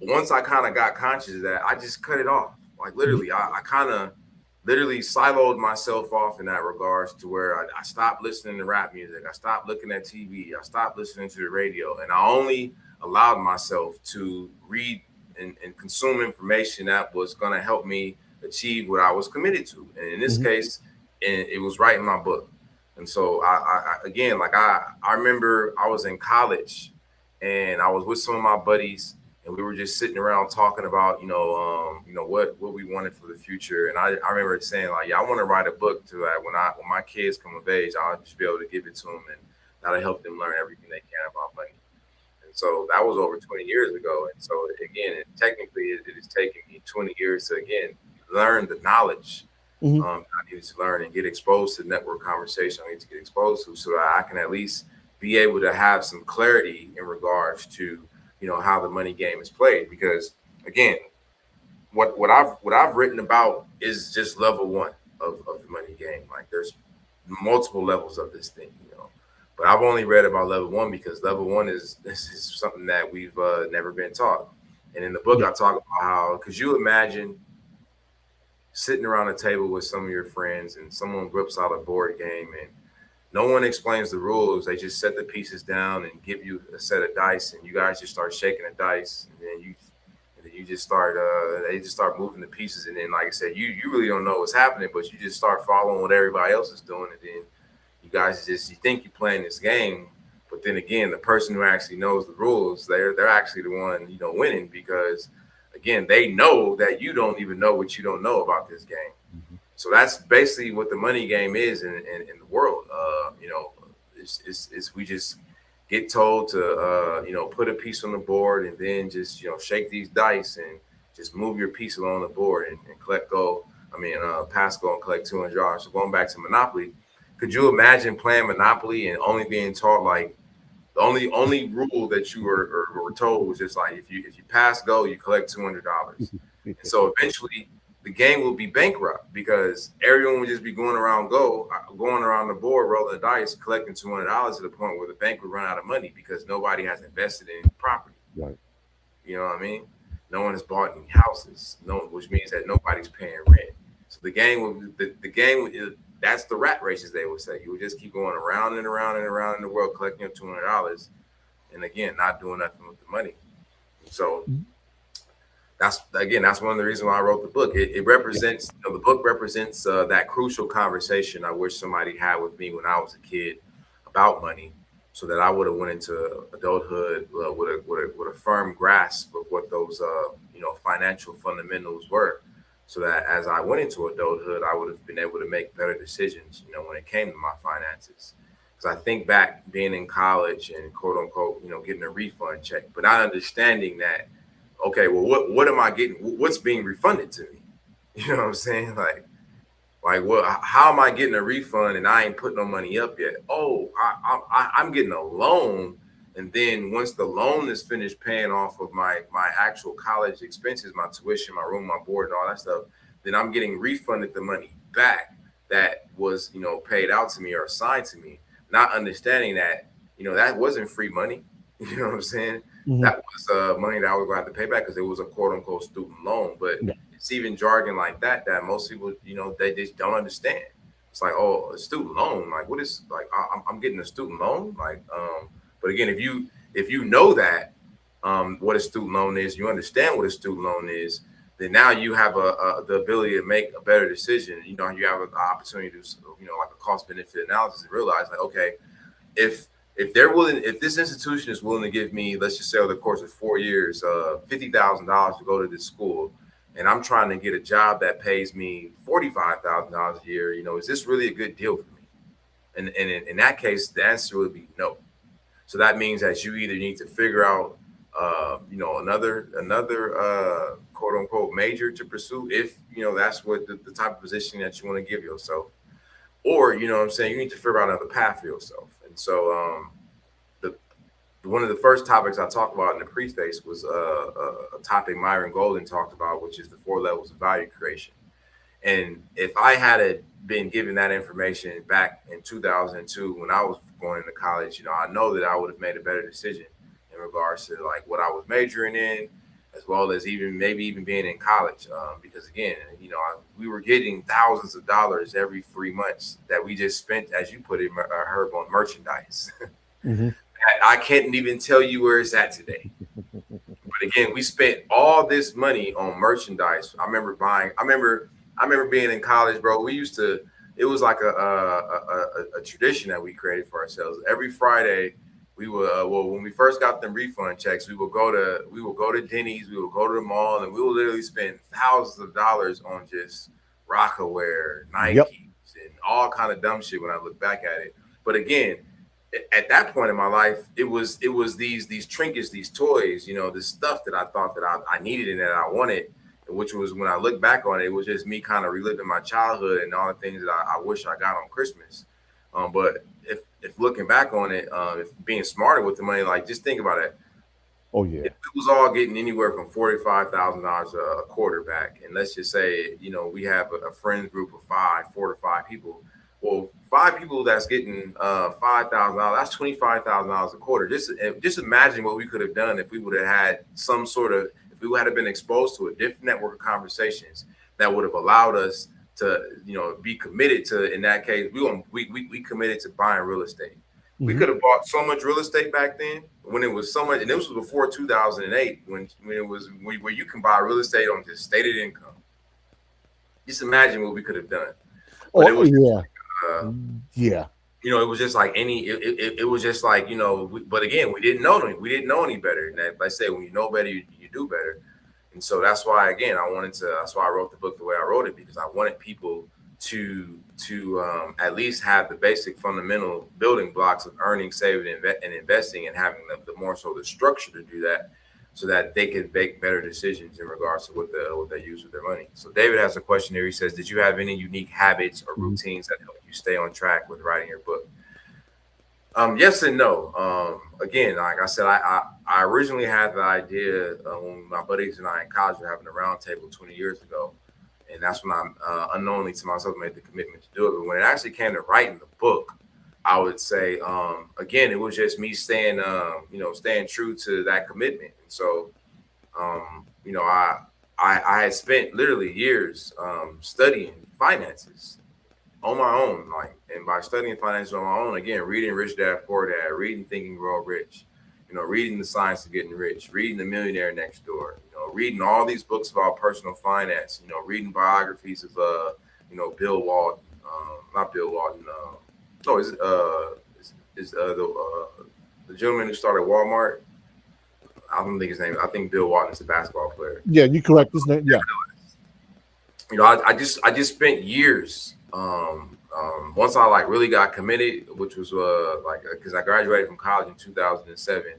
once I kind of got conscious of that, I just cut it off. Like literally, I kind of literally siloed myself off in that regards to where I stopped listening to rap music. I stopped looking at TV. I stopped listening to the radio. And I only allowed myself to read and consume information that was going to help me achieve what I was committed to. And in this case, and it was writing my book. And so I again, like I remember I was in college and I was with some of my buddies and we were just sitting around talking about, what we wanted for the future. And I remember saying like, yeah, I want to write a book to that when my kids come of age, I'll just be able to give it to them and that'll help them learn everything they can about money. And so that was over 20 years ago. And so again, technically it is taking me 20 years to again learn the knowledge I needed to learn and get exposed to network conversation. I need to get exposed to so that I can at least be able to have some clarity in regards to how the money game is played. Because again, what I've written about is just level one of the money game. Like there's multiple levels of this thing, but I've only read about level one because level one is something that we've never been taught. And in the book, I talk about how, could you imagine sitting around a table with some of your friends and someone whips out a board game and no one explains the rules. They just set the pieces down and give you a set of dice and you guys just start shaking the dice and then you just start they just start moving the pieces and then like I said, you really don't know what's happening, but you just start following what everybody else is doing and then you guys you think you're playing this game, but then again, the person who actually knows the rules, they're actually the one winning because again, they know that you don't even know what you don't know about this game. So that's basically what the money game is in the world. It's we just get told to put a piece on the board and then just shake these dice and just move your piece along the board and collect go. Pass go and collect $200. So going back to Monopoly, could you imagine playing Monopoly and only being taught like the only rule that you were told was just like if you pass go, you collect $200. And so eventually the game will be bankrupt because everyone would just be going around the board, rolling the dice, collecting $200 to the point where the bank would run out of money because nobody has invested in property. Right. You know what I mean? No one has bought any houses, which means that nobody's paying rent. So the game that's the rat race, as they would say. You would just keep going around and around and around in the world collecting your $200, and again, not doing nothing with the money. So that's one of the reasons why I wrote the book. It represents the book represents that crucial conversation I wish somebody had with me when I was a kid about money, so that I would have went into adulthood with a firm grasp of what those financial fundamentals were. So that as I went into adulthood, I would have been able to make better decisions, when it came to my finances. Because I think back being in college and quote unquote, getting a refund check, but not understanding that, okay, well, what am I getting? What's being refunded to me? You know what I'm saying? Like what? How am I getting a refund and I ain't putting no money up yet? Oh, I'm getting a loan. And then once the loan is finished paying off of my actual college expenses, my tuition, my room, my board, and all that stuff, then I'm getting refunded the money back that was, paid out to me or assigned to me, not understanding that, that wasn't free money. You know what I'm saying? Mhm. That was money that I was going to have to pay back because it was a quote unquote student loan. But Yeah. it's even jargon like that that most people, they just don't understand. It's like, oh, a student loan. Like, what is like? I'm getting a student loan. Like, but again, if you know that what a student loan is, you understand what a student loan is, then now you have the ability to make a better decision. You have an opportunity to, like a cost benefit analysis, and realize like, okay, if if this institution is willing to give me, let's just say over the course of 4 years, $50,000 to go to this school, and I'm trying to get a job that pays me $45,000 a year, is this really a good deal for me? And in that case, the answer would be no. So that means that you either need to figure out, another quote unquote major to pursue, if that's what the type of position that you want to give yourself, or what I'm saying, you need to figure out another path for yourself. And so the one of the first topics I talked about in the preface was a topic Myron Golden talked about, which is the 4 levels of value creation. And if I had been given that information back in 2002 when I was going into college, I know that I would have made a better decision in regards to like what I was majoring in, as well as even being in college. Because again, we were getting thousands of dollars every 3 months that we just spent, as you put it, Herb, on merchandise. Mm-hmm. I can't even tell you where it's at today. But again, we spent all this money on merchandise. I remember being in college, bro. We used to. It was like a tradition that we created for ourselves. Every Friday, we would when we first got them refund checks, we would go to Denny's, we would go to the mall, and we would literally spend thousands of dollars on just Rockaware, Yep. Nikes, and all kind of dumb shit when I look back at it. But again, at that point in my life, it was these trinkets, these toys, this stuff that I thought that I needed and that I wanted, which was, when I look back on it, it was just me kind of reliving my childhood and all the things that I wish I got on Christmas. But if looking back on it, if being smarter with the money, like just think about it. Oh yeah. If it was all getting anywhere from $45,000 a quarter back, and let's just say, we have a friend group of 4 to 5 people. Well, 5 people that's getting $5,000, that's $25,000 a quarter. Just imagine what we could have done if we would have had some sort of, if we had been exposed to a different network of conversations that would have allowed us to, be committed to. In that case, we committed to buying real estate. We Mm-hmm. could have bought so much real estate back then when it was so much, and this was before 2008, when it was where you can buy real estate on just stated income. Just imagine what we could have done. But it Oh was, yeah. uh, Yeah. it was just like it was just like, but again, we didn't know any better. And like I say, when you know better, you do better. And so that's why, again, that's why I wrote the book the way I wrote it, because I wanted people to at least have the basic fundamental building blocks of earning, saving, and investing, and having the more so the structure to do that, so that they can make better decisions in regards to what they use with their money. So David has a question here. He says, "Did you have any unique habits or routines that help you stay on track with writing your book?" Yes and no. Again, like I said, I originally had the idea when my buddies and I in college were having a roundtable 20 years ago, and that's when I unknowingly to myself made the commitment to do it. But when it actually came to writing the book, I would say, again, it was just me staying true to that commitment. And so, I had spent literally years studying finances on my own, like, and by studying finance on my own, again, reading Rich Dad Poor Dad, reading Think and Grow Rich, reading The Science of Getting Rich, reading The Millionaire Next Door, reading all these books about personal finance, reading biographies of, Bill Walton, not Bill Walton, no, is the gentleman who started Walmart. I don't think his name. I think Bill Walton is a basketball player. Yeah, you correct his name. Yeah. I just spent years. Once I like really got committed, which was because I graduated from college in 2007,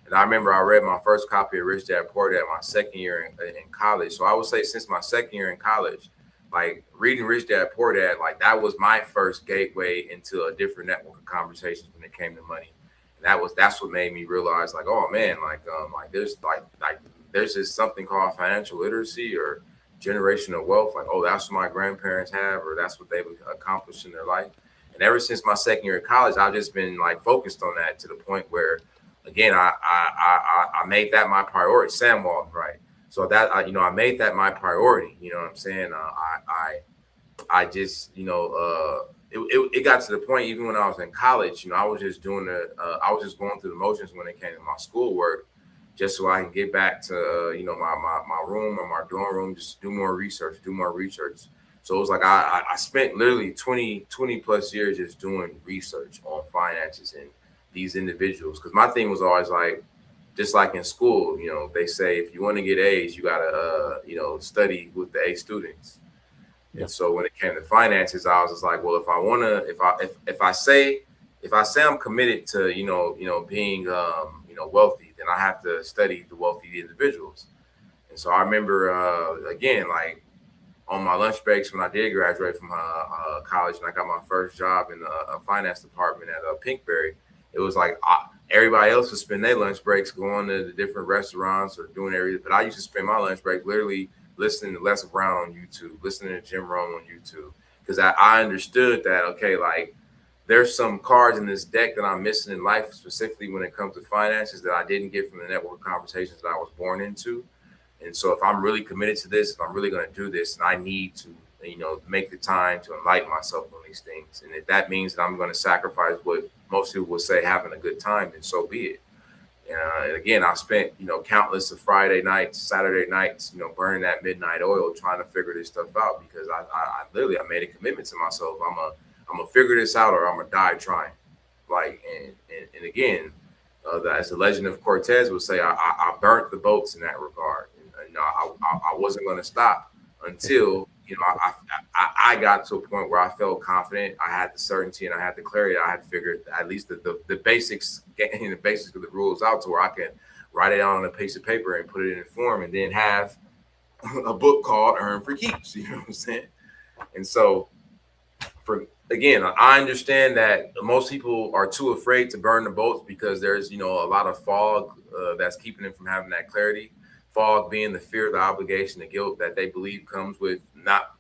and I remember I read my first copy of Rich Dad Poor Dad my second year in college. So I would say since my second year in college, like reading Rich Dad Poor Dad, like that was my first gateway into a different network of conversations when it came to money. And that's what made me realize, like, oh man, there's this something called financial literacy or generational wealth. Like, oh, that's what my grandparents have, or that's what they've accomplished in their life. And ever since my second year of college, I've just been like focused on that to the point where, again, I made that my priority. Sam Walton, right? So that I made that my priority. You know what I'm saying? I just it got to the point even when I was in college. I was just I was just going through the motions when it came to my schoolwork, just so I can get back to my room or my dorm room, just do more research, do more research. So it was like I spent literally 20 plus years just doing research on finances and these individuals, because my thing was always like, just like in school, they say if you want to get A's, you gotta study with the A students. And so when it came to finances, I was just like, well, if I want to, if I say I'm committed to, being, wealthy, then I have to study the wealthy individuals. And so I remember, again, like on my lunch breaks when I did graduate from college and I got my first job in a finance department at Pinkberry, it was like everybody else would spend their lunch breaks going to the different restaurants or doing everything, but I used to spend my lunch break literally listening to Les Brown on YouTube, listening to Jim Rohn on YouTube, because I understood that, okay, like there's some cards in this deck that I'm missing in life, specifically when it comes to finances, that I didn't get from the network conversations that I was born into. And so if I'm really committed to this, if I'm really going to do this, and I need to, make the time to enlighten myself on these things. And if that means that I'm going to sacrifice what most people would say having a good time, then so be it. And again, I spent, countless of Friday nights, Saturday nights, burning that midnight oil, trying to figure this stuff out, because I literally, I made a commitment to myself. I'm gonna figure this out, or I'm gonna die trying. Like, and again, as the legend of Cortez would say, I burnt the boats in that regard. And, I wasn't going to stop until I got to a point where I felt confident. I had the certainty and I had the clarity. I had figured at least the basics, getting the basics of the rules out to where I can write it down on a piece of paper and put it in form, and then have a book called Earn for Keeps. You know what I'm saying? And so, again, I understand that most people are too afraid to burn the boats because there's, a lot of fog that's keeping them from having that clarity. Fog being the fear, the obligation, the guilt that they believe comes with not,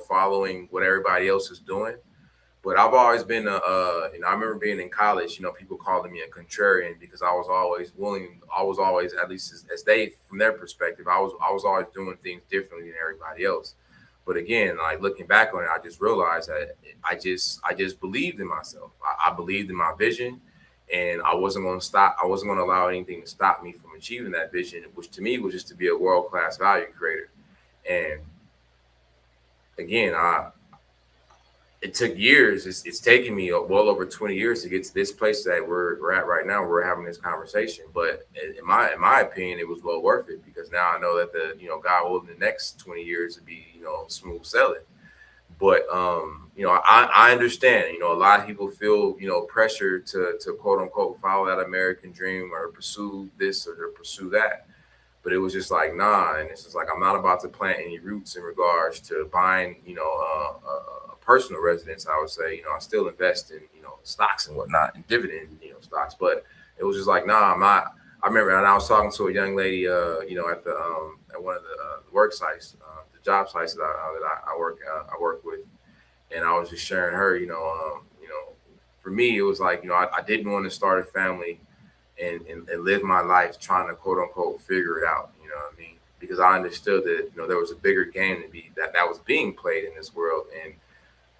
following what everybody else is doing. But I've always been I remember being in college, people calling me a contrarian because I was always willing. I was always, at least as they, from their perspective, I was always doing things differently than everybody else. But again, like looking back on it, I just realized that I just believed in myself. I believed in my vision, and I wasn't going to stop. I wasn't going to allow anything to stop me from achieving that vision, which to me was just to be a world-class value creator. And again, it took years. It's taken me well over 20 years to get to this place that we're at right now. We're having this conversation, but in my opinion, it was well worth it, because now I know that God willing, the next 20 years to be smooth sailing. But I understand. A lot of people feel pressure to quote unquote follow that American dream or pursue this or to pursue that. But it was just like, nah. And it's just like, I'm not about to plant any roots in regards to buying, a personal residence. I would say, I still invest in, stocks and whatnot, and dividend, stocks. But it was just like, nah, I'm not. I remember, and I was talking to a young lady, at the at one of the work sites, the job sites that I work with, and I was just sharing her, for me, it was like, I didn't want to start a family and live my life trying to quote unquote figure it out. You know what I mean? Because I understood that there was a bigger game to be that was being played in this world, and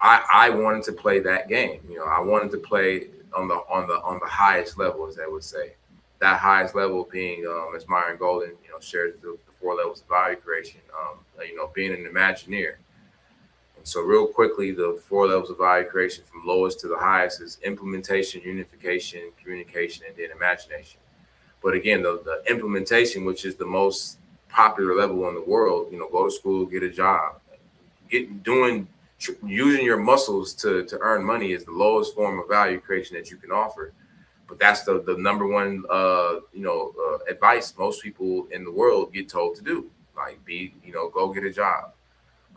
I wanted to play that game. I wanted to play on the highest level, as they would say. That highest level being, as Myron Golden, shares the 4 levels of value creation. Being an Imagineer. And so, real quickly, the 4 levels of value creation from lowest to the highest is implementation, unification, communication, and then imagination. But again, the implementation, which is the most popular level in the world, go to school, get a job, using your muscles to earn money is the lowest form of value creation that you can offer. But that's the number one, advice most people in the world get told to do, like go get a job.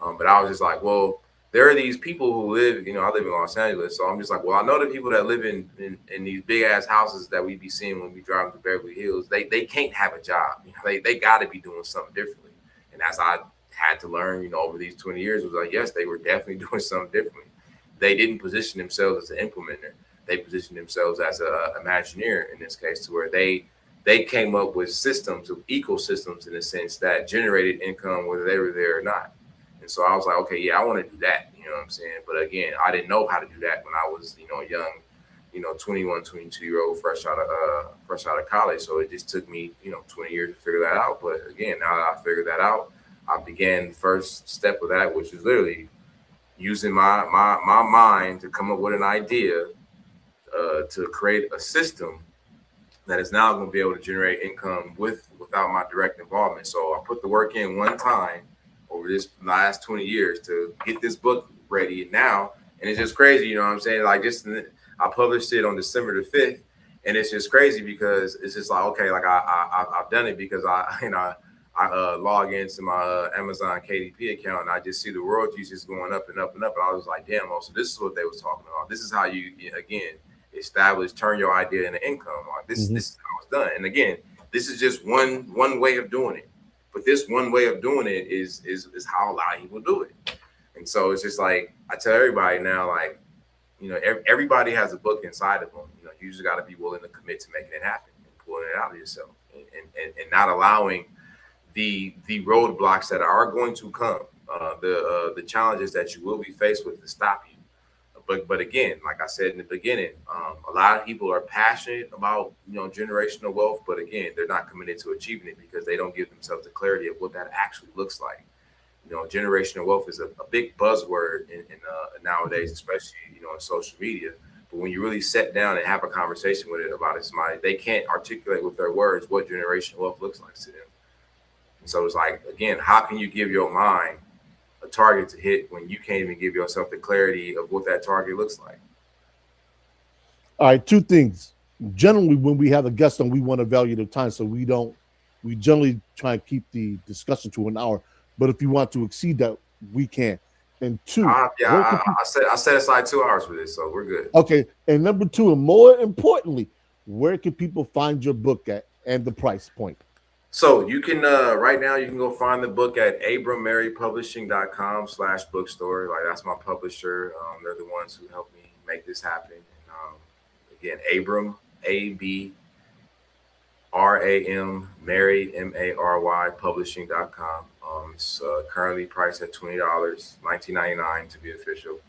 But I was just like, well, there are these people who live, I live in Los Angeles. So I'm just like, well, I know the people that live in these big ass houses that we be seeing when we drive to Beverly Hills, they can't have a job. They got to be doing something differently. And as I had to learn, over these 20 years, it was like, yes, they were definitely doing something differently. They didn't position themselves as an implementer. they position themselves as a Imagineer in this case, to where they came up with systems of ecosystems in a sense that generated income whether they were there or not. And so I was like, okay, yeah, I want to do that. You know what I'm saying? But again, I didn't know how to do that when I was, a young, 21, 22-year-old fresh out of college. So it just took me, 20 years to figure that out. But again, now that I figured that out, I began the first step of that, which is literally using my mind to come up with an idea to create a system that is now going to be able to generate income without my direct involvement. So I put the work in one time over this last 20 years to get this book ready. And it's just crazy, you know what I'm saying? Like I published it on December the 5th, and it's just crazy because it's just like, okay, like I've done it because I log into my Amazon KDP account and I just see the royalties just going up and up and up. And I was like, damn, so this is what they was talking about. This is how you again, turn your idea into income. Like this is how it's done. And again, this is just one way of doing it. But this one way of doing it is how a lot of people do it. And so it's just like I tell everybody now, like, everybody has a book inside of them. You just got to be willing to commit to making it happen and pulling it out of yourself and not allowing the roadblocks that are going to come, the challenges that you will be faced with to stop you. But again, like I said in the beginning, a lot of people are passionate about generational wealth, but again, they're not committed to achieving it because they don't give themselves the clarity of what that actually looks like. Generational wealth is a big buzzword in nowadays, especially in social media. But when you really sit down and have a conversation with it about it, somebody, they can't articulate with their words what generational wealth looks like to them. And so it's like, again, how can you give your mind a target to hit when you can't even give yourself the clarity of what that target looks like? All right, two things. Generally, when we have a guest on, we want to value their time, so we generally try and keep the discussion to an hour. But if you want to exceed that, we can. And two, I set aside 2 hours for this, so we're good. Okay, and number two, and more importantly, where can people find your book at and the price point? So you can right now you can go find the book at abrammarypublishing.com/bookstore. Like, that's my publisher. They're the ones who helped me make this happen. And, again, Abram, ABRAM, Mary, MARY, publishing.com. It's currently priced at $20, $19.99 to be official.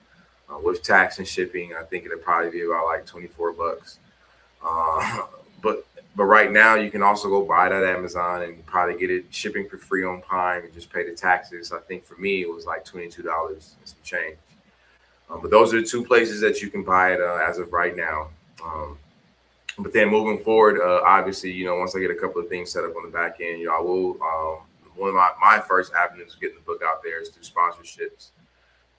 With tax and shipping, I think it'll probably be about like $24. But right now, you can also go buy it at Amazon and probably get it shipping for free on Prime and just pay the taxes. I think for me, it was like $22 and some change. But those are the two places that you can buy it as of right now. But then moving forward, obviously, once I get a couple of things set up on the back end, I will. One of my first avenues of getting the book out there is through sponsorships.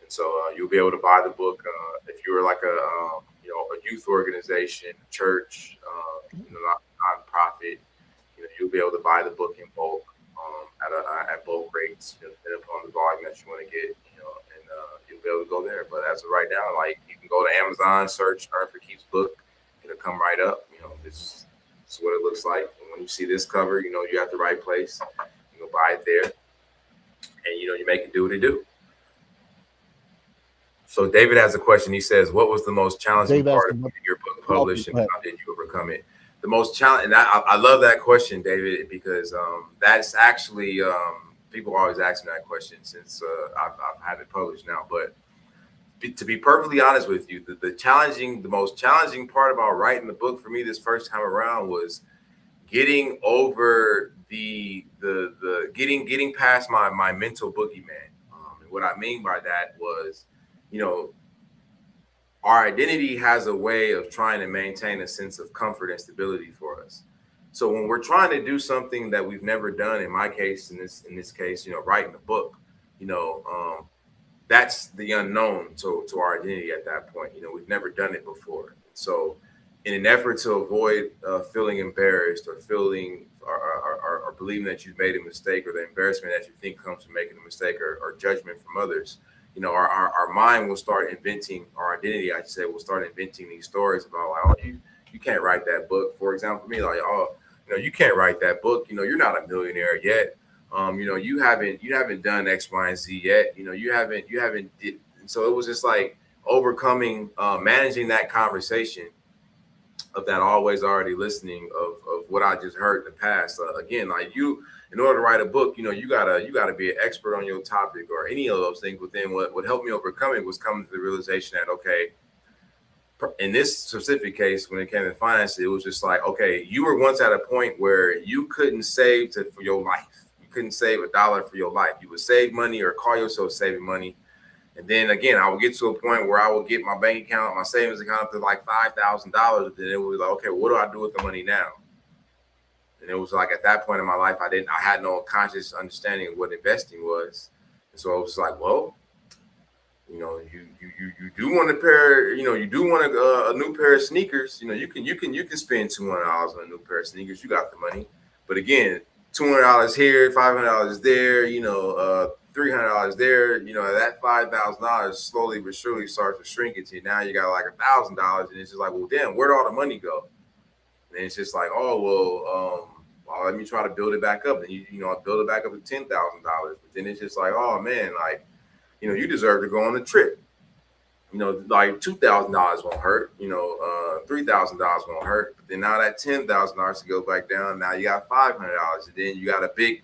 And so you'll be able to buy the book if you were like a youth organization, church, nonprofit. You'll be able to buy the book in bulk at bulk rates, depending upon the volume that you want to get. And you'll be able to go there. But as of right now, like, you can go to Amazon, search Earn for Keeps book, it'll come right up. This is what it looks like. And when you see this cover, you're at the right place. You can buy it there, and you make it do what it do. So David has a question. He says, what was the most challenging part of getting your book published, and how did you overcome it? The most challenging, and I love that question, David, because that's actually, people always ask me that question since I've had it published now. But to be perfectly honest with you, the most challenging part about writing the book for me this first time around was getting over getting past my mental boogeyman. And what I mean by that was, our identity has a way of trying to maintain a sense of comfort and stability for us. So when we're trying to do something that we've never done, in my case, in this case, writing a book, that's the unknown to our identity at that point. We've never done it before. So in an effort to avoid feeling embarrassed or feeling or believing that you've made a mistake, or the embarrassment that you think comes from making a mistake, or judgment from others, our mind will start inventing, our identity, I should say, will start inventing these stories about, like, oh, you can't write that book. For example, for me, like, oh, you can't write that book. You're not a millionaire yet. You haven't done X, Y, and Z yet. You haven't did. And so it was just like, overcoming, managing that conversation of that always already listening of what I just heard in the past. Again, like you, in order to write a book, you gotta be an expert on your topic or any of those things. But then what helped me overcome it was coming to the realization that, okay, in this specific case, when it came to finance, it was just like, okay, you were once at a point where you couldn't save for your life. You couldn't save $1 for your life. You would save money or call yourself saving money. And then again, I would get to a point where I would get my bank account, my savings account up to like $5,000. Then it was like, okay, what do I do with the money now? And it was like at that point in my life, I had no conscious understanding of what investing was. And so it was like, well, you do want a pair, you do want a new pair of sneakers. You can spend $200 on a new pair of sneakers. You got the money, but again, $200 here, $500 there, $300 there. That $5,000 slowly but surely starts to shrink it to now you got like $1,000, and it's just like, well, damn, where'd all the money go? And it's just like, oh well, let me try to build it back up, and I build it back up to $10,000. But then it's just like, oh man, like, you deserve to go on a trip. Like $2,000 won't hurt. $3,000 won't hurt. But then now that $10,000 to go back down, now you got $500, and then you got a big,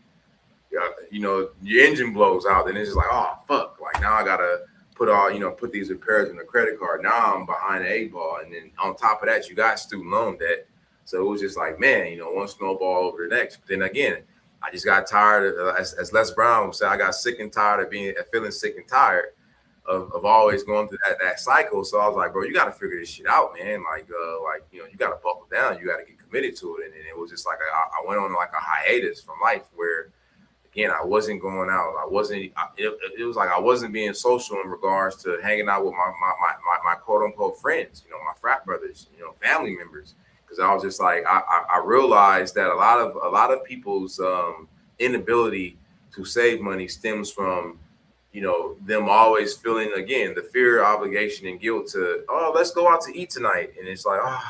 your engine blows out, and it's just like, oh fuck, like now I gotta put these repairs in the credit card. Now I'm behind the 8 ball, and then on top of that, you got student loan debt. So it was just like, man, one snowball over the next. But then again, I just got tired of, as Les Brown would say, I got sick and tired of feeling sick and tired of always going through that cycle. So I was like, bro, you got to figure this shit out, man. Like, you got to buckle down. You got to get committed to it. And it was just like, I went on like a hiatus from life where, again, I wasn't going out. It was like I wasn't being social in regards to hanging out with my quote unquote friends, my frat brothers, family members. Because I was just like, I realized that a lot of people's inability to save money stems from, them always feeling, again, the fear, obligation, and guilt to, oh, let's go out to eat tonight. And it's like, oh,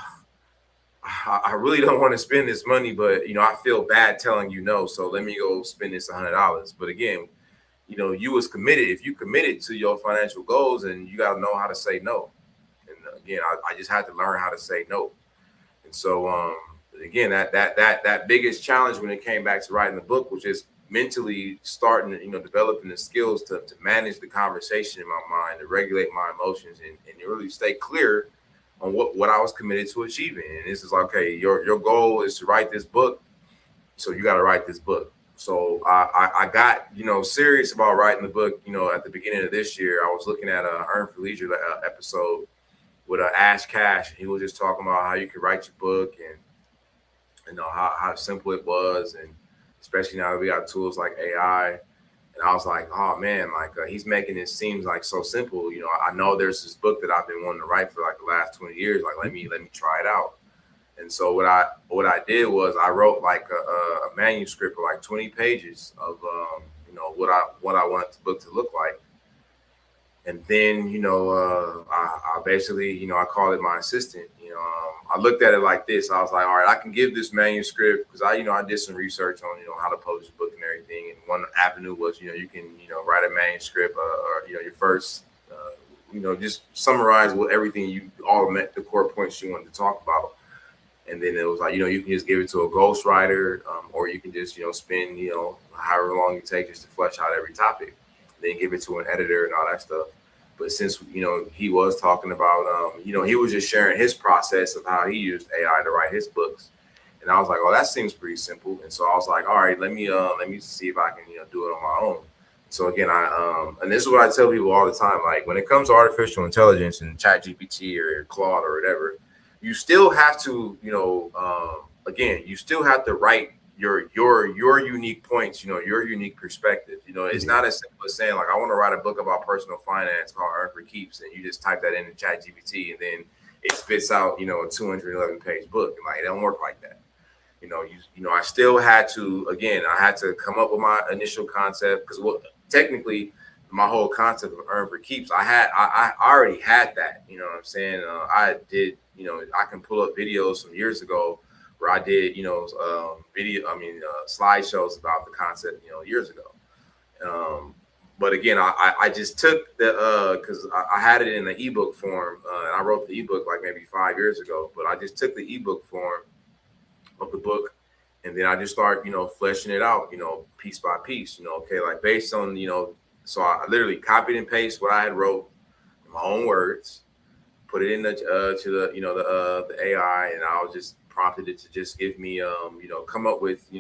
I really don't want to spend this money, but, I feel bad telling you no. So let me go spend this $100. But again, you was committed. If you committed to your financial goals, and you got to know how to say no. And again, I just had to learn how to say no. And so, again, that biggest challenge when it came back to writing the book was just mentally starting, developing the skills to manage the conversation in my mind, to regulate my emotions, and really stay clear on what I was committed to achieving. And this is like, okay, your goal is to write this book, so you got to write this book. So I got, serious about writing the book, at the beginning of this year. I was looking at a Earn for Leisure episode with Ash Cash. He was just talking about how you could write your book, and how simple it was, and especially now that we got tools like AI. And I was like, oh man, like he's making it seem like so simple. I know there's this book that I've been wanting to write for like the last 20 years. Like, let me try it out. And so what I did was I wrote like a manuscript of like 20 pages of what I wanted the book to look like. And then, I basically, I called it my assistant. I looked at it like this. I was like, all right, I can give this manuscript, because I did some research on, how to publish a book and everything. And one avenue was, you can, write a manuscript or your first, just summarize what everything the core points you wanted to talk about. And then it was like, you can just give it to a ghostwriter, or you can just, spend, however long it takes just to flesh out every topic. Then give it to an editor and all that stuff. But since, he was talking about, he was just sharing his process of how he used AI to write his books. And I was like, oh, that seems pretty simple. And so I was like, all right, let me see if I can, do it on my own. So again, and this is what I tell people all the time, like when it comes to artificial intelligence and ChatGPT or Claude or whatever, you still have to, again, you still have to write your unique points, your unique perspective. It's not as simple as saying like, I want to write a book about personal finance called Earn for Keeps, and you just type that into ChatGPT and then it spits out, a 211-page book. And like, it don't work like that. I still had to, again, I had to come up with my initial concept, because technically my whole concept of Earn for Keeps, I already had that. You know what I'm saying? I did, I can pull up videos from years ago where I did, slideshows about the concept, years ago. but again, I just took the because I had it in the ebook form, and I wrote the ebook like maybe 5 years ago. But I just took the ebook form of the book, and then I just start fleshing it out, piece by piece. Okay, like based on so I literally copied and pasted what I had wrote in my own words, put it in the to the the AI, and I was just prompted it to just give me come up with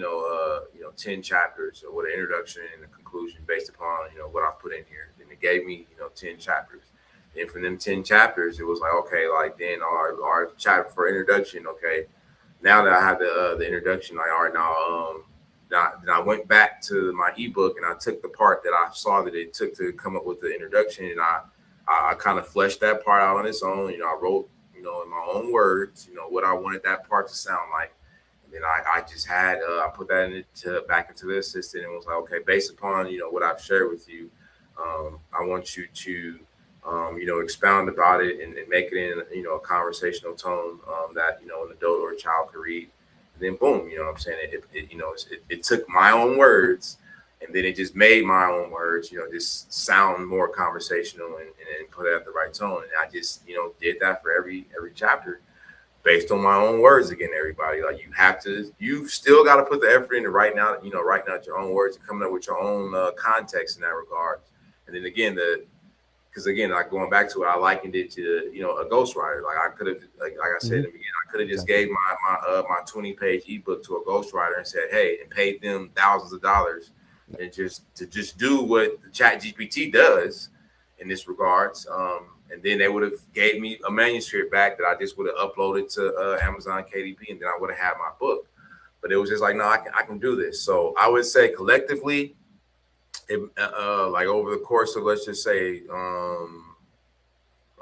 10 chapters or what an introduction and a conclusion based upon what I've put in here. And it gave me 10 chapters. And from them 10 chapters, it was like, okay, like then our chapter for introduction, okay. Now that I have the introduction, like all right, then I went back to my ebook and I took the part that I saw that it took to come up with the introduction, and I kind of fleshed that part out on its own. I wrote, in my own words, what I wanted that part to sound like. And then I just had, I put that back into the assistant and was like, okay, based upon, what I've shared with you, I want you to, expound about it and make it in, a conversational tone that, an adult or a child could read. And then boom, what I'm saying? It took my own words, and then it just made my own words, just sound more conversational and put it at the right tone. And I just, did that for every chapter based on my own words again, everybody. Like you still got to put the effort into writing out your own words and coming up with your own context in that regard. And then again, because again, like going back to it, I likened it to, a ghostwriter. Like I could have, like I said in the beginning, I could have just gave my 20-page ebook to a ghostwriter and said, hey, and paid them thousands of dollars and just do what the Chat GPT does in this regards. And then they would have gave me a manuscript back that I just would have uploaded to Amazon KDP, and then I would have had my book. But it was just like, no, I can do this. So I would say collectively, like over the course of, let's just say,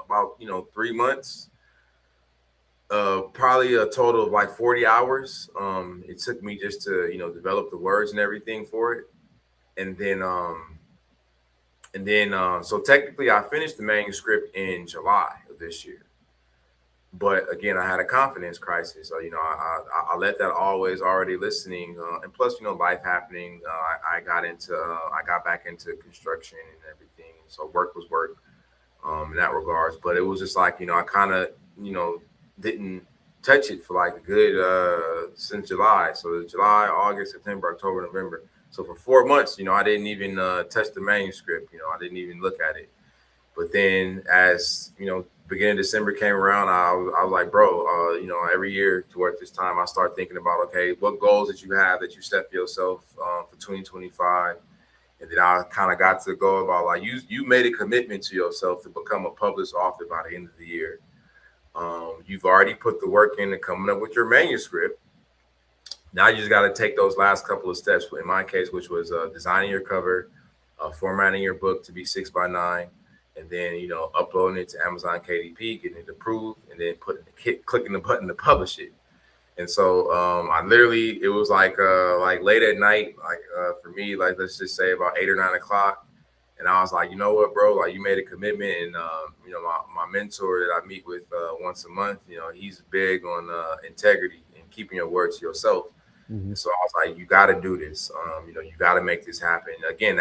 about 3 months, probably a total of like 40 hours. It took me just to develop the words and everything for it. And then so technically I finished the manuscript in July of this year. But again, I had a confidence crisis. So, I let that always already listening. And plus, life happening. I got back into construction and everything. So work was work in that regards. But it was just like, I kind of, didn't touch it for like a good since July. So July, August, September, October, November. So for 4 months, I didn't even touch the manuscript. I didn't even look at it. But then as, beginning of December came around, I was like, bro, every year towards this time, I start thinking about, okay, what goals that you have that you set for yourself for 2025. And then I kind of got to the goal about like, you made a commitment to yourself to become a published author by the end of the year. You've already put the work into coming up with your manuscript. Now you just got to take those last couple of steps. In my case, which was designing your cover, formatting your book to be 6x9, and then uploading it to Amazon KDP, getting it approved, and then clicking the button to publish it. And so I literally, it was like late at night, like for me, like let's just say about 8 or 9 o'clock. And I was like, you know what, bro? Like you made a commitment, and my mentor that I meet with once a month, he's big on integrity and keeping your word to yourself. Mm-hmm. So I was like, you got to do this. You got to make this happen. Again,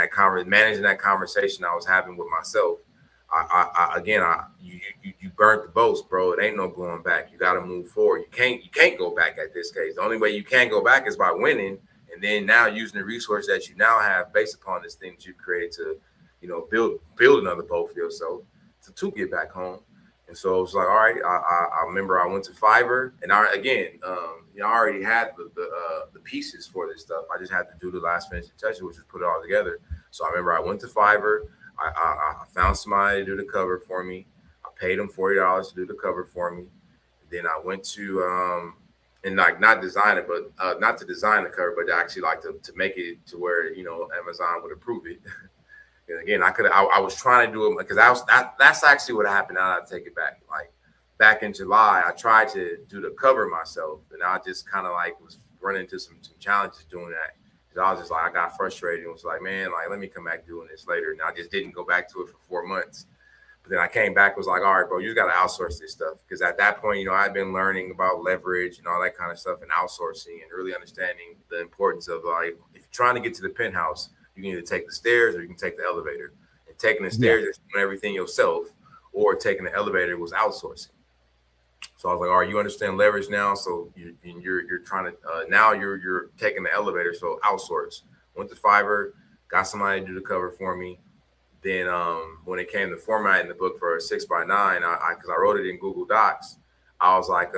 managing that conversation I was having with myself. You burnt the boats, bro. It ain't no going back. You got to move forward. You can't go back at this case. The only way you can go back is by winning, and then now using the resource that you now have based upon this thing that you've created to, build another boat for yourself to get back home. And so it was like, all right. I remember I went to Fiverr, and I already had the pieces for this stuff. I just had to do the last finishing touches, which is put it all together. So I remember I went to Fiverr. I found somebody to do the cover for me. I paid them $40 to do the cover for me. Then I went to and like not design it, but not to design the cover, but actually like to make it to where Amazon would approve it. And again, I was trying to do it because that's actually what happened. Now I take it back. Like back in July, I tried to do the cover myself, and I just kind of like was running into some challenges doing that. I was just like, I got frustrated and was like, man, like, let me come back doing this later. And I just didn't go back to it for 4 months. But then I came back, was like, all right, bro, you got to outsource this stuff. Because at that point, I'd been learning about leverage and all that kind of stuff and outsourcing and really understanding the importance of like, if you're trying to get to the penthouse, You can either take the stairs or you can take the elevator. And taking the Yeah. stairs is doing everything yourself, or taking the elevator was outsourcing. So I was like, all right, you understand leverage now. So you're trying to now you're taking the elevator. So outsource. Went to Fiverr, got somebody to do the cover for me. Then when it came to formatting the book for a 6x9, because I wrote it in Google Docs, I was like,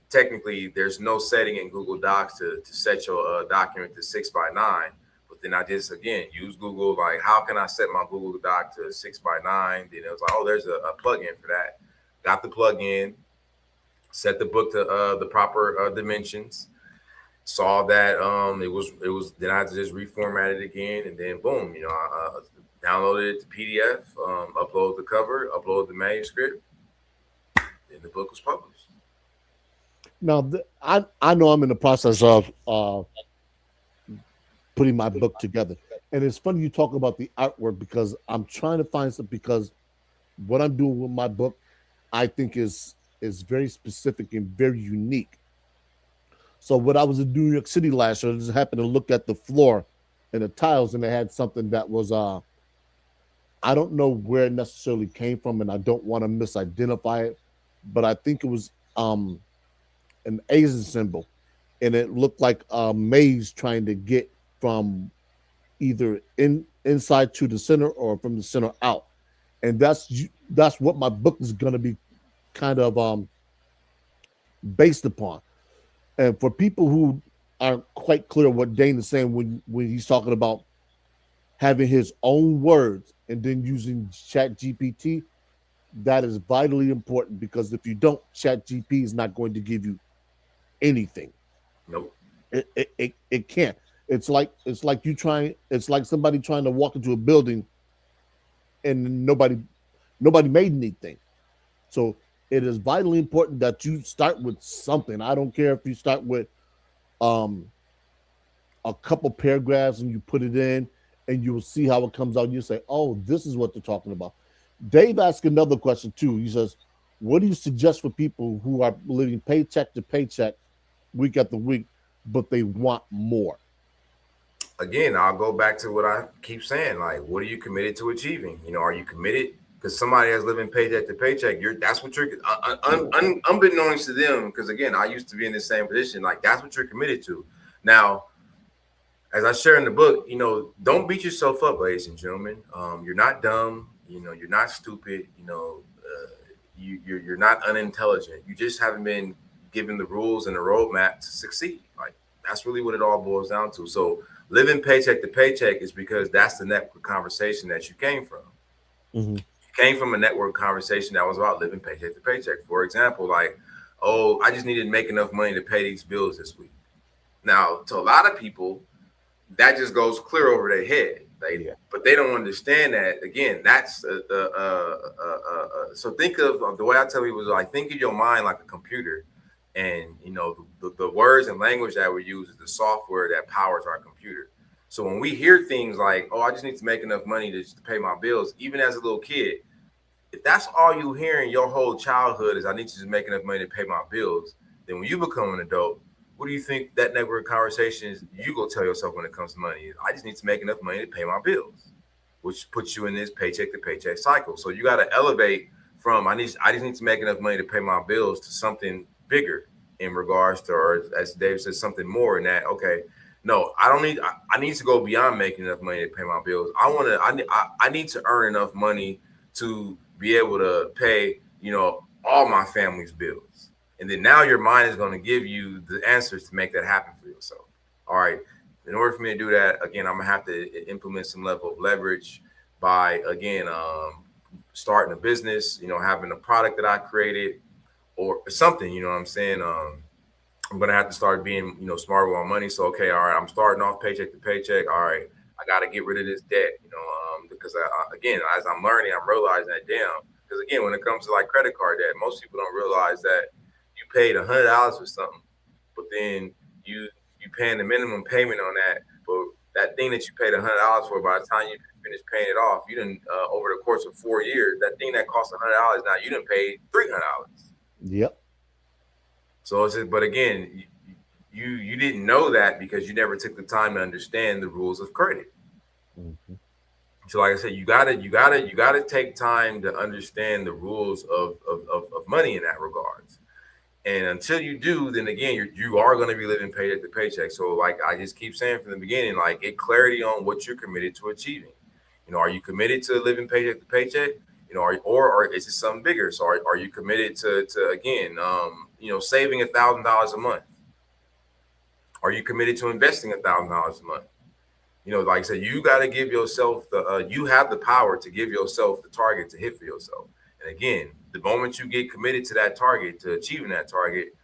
technically there's no setting in Google Docs to set your document to 6x9. But then I just again use Google, like how can I set my Google Doc to 6x9? Then it was like, oh, there's a plugin for that. Got the plugin, set the book to the proper dimensions. Saw that it was then I had to just reformat it again, and then boom, I downloaded it to PDF, upload the cover, upload the manuscript, and the book was published. Now, I know I'm in the process of putting my book together, and it's funny you talk about the artwork because I'm trying to find some because what I'm doing with my book, I think is very specific and very unique. So when I was in New York City last year, I just happened to look at the floor and the tiles, and they had something that was I don't know where it necessarily came from, and I don't want to misidentify it, but I think it was an Asian symbol, and it looked like a maze trying to get from either inside to the center or from the center out, and that's what my book is going to be kind of based upon. And for people who aren't quite clear what Dhane is saying when he's talking about having his own words and then using Chat GPT, that is vitally important because if you don't, Chat GPT is not going to give you anything. Nope. It can't. It's like you trying. It's like somebody trying to walk into a building and nobody made anything. So it is vitally important that you start with something. I don't care if you start with um a couple paragraphs and you put it in and you will see how it comes out. And you say, oh, this is what they're talking about. Dave asked another question too. He says, what do you suggest for people who are living paycheck to paycheck week after week, but they want more? Again, I'll go back to what I keep saying. Like, what are you committed to achieving? Are you committed? Because somebody that's living paycheck to paycheck, that's what you're unbeknownst to them. Because again, I used to be in the same position. Like, that's what you're committed to. Now, as I share in the book, don't beat yourself up, ladies and gentlemen. You're not dumb. You're not stupid. You're not unintelligent. You just haven't been given the rules and the roadmap to succeed. Like, that's really what it all boils down to. So living paycheck to paycheck is because that's the network conversation that you came from. Mm-hmm. You came from a network conversation that was about living paycheck to paycheck. For example, like, oh, I just needed to make enough money to pay these bills this week. Now, to a lot of people, that just goes clear over their head. But they don't understand that. Again, that's so think of the way I tell people is like think of your mind like a computer, and the words and language that we use is the software that powers our computer. So when we hear things like, "Oh, I just need to make enough money to pay my bills," even as a little kid, if that's all you hear in your whole childhood is, "I need to just make enough money to pay my bills," then when you become an adult, what do you think that network conversation is you go tell yourself when it comes to money? I just need to make enough money to pay my bills, which puts you in this paycheck to paycheck cycle. So you got to elevate from I just need to make enough money to pay my bills to something bigger in regards to, or as Dave says, something more in that. Okay, no, I need to go beyond making enough money to pay my bills. I need to earn enough money to be able to pay, all my family's bills. And then now your mind is going to give you the answers to make that happen for yourself. All right. In order for me to do that, again, I'm going to have to implement some level of leverage by, again, starting a business, having a product that I created or something, you know what I'm saying? I'm going to have to start being, smarter with my money. So, okay, all right, I'm starting off paycheck to paycheck. All right, I got to get rid of this debt, because, again, as I'm learning, I'm realizing that, damn, because, again, when it comes to like credit card debt, most people don't realize that you paid $100 for something, but then you paying the minimum payment on that. But that thing that you paid $100 for, by the time you finish paying it off, you didn't over the course of 4 years, that thing that cost $100 now you didn't pay $300. Yep. So it's just, but again, you didn't know that because you never took the time to understand the rules of credit. Mhm. So like I said, you gotta take time to understand the rules of money in that regards. And until you do, then again, you are going to be living paycheck to paycheck. So like I just keep saying from the beginning, like get clarity on what you're committed to achieving. Are you committed to living paycheck to paycheck? Or is it something bigger? So are you committed to again, saving $1,000 a month? Are you committed to investing $1,000 a month? Like I said, you got to give yourself you have the power to give yourself the target to hit for yourself. And again, the moment you get committed to that target, to achieving that target,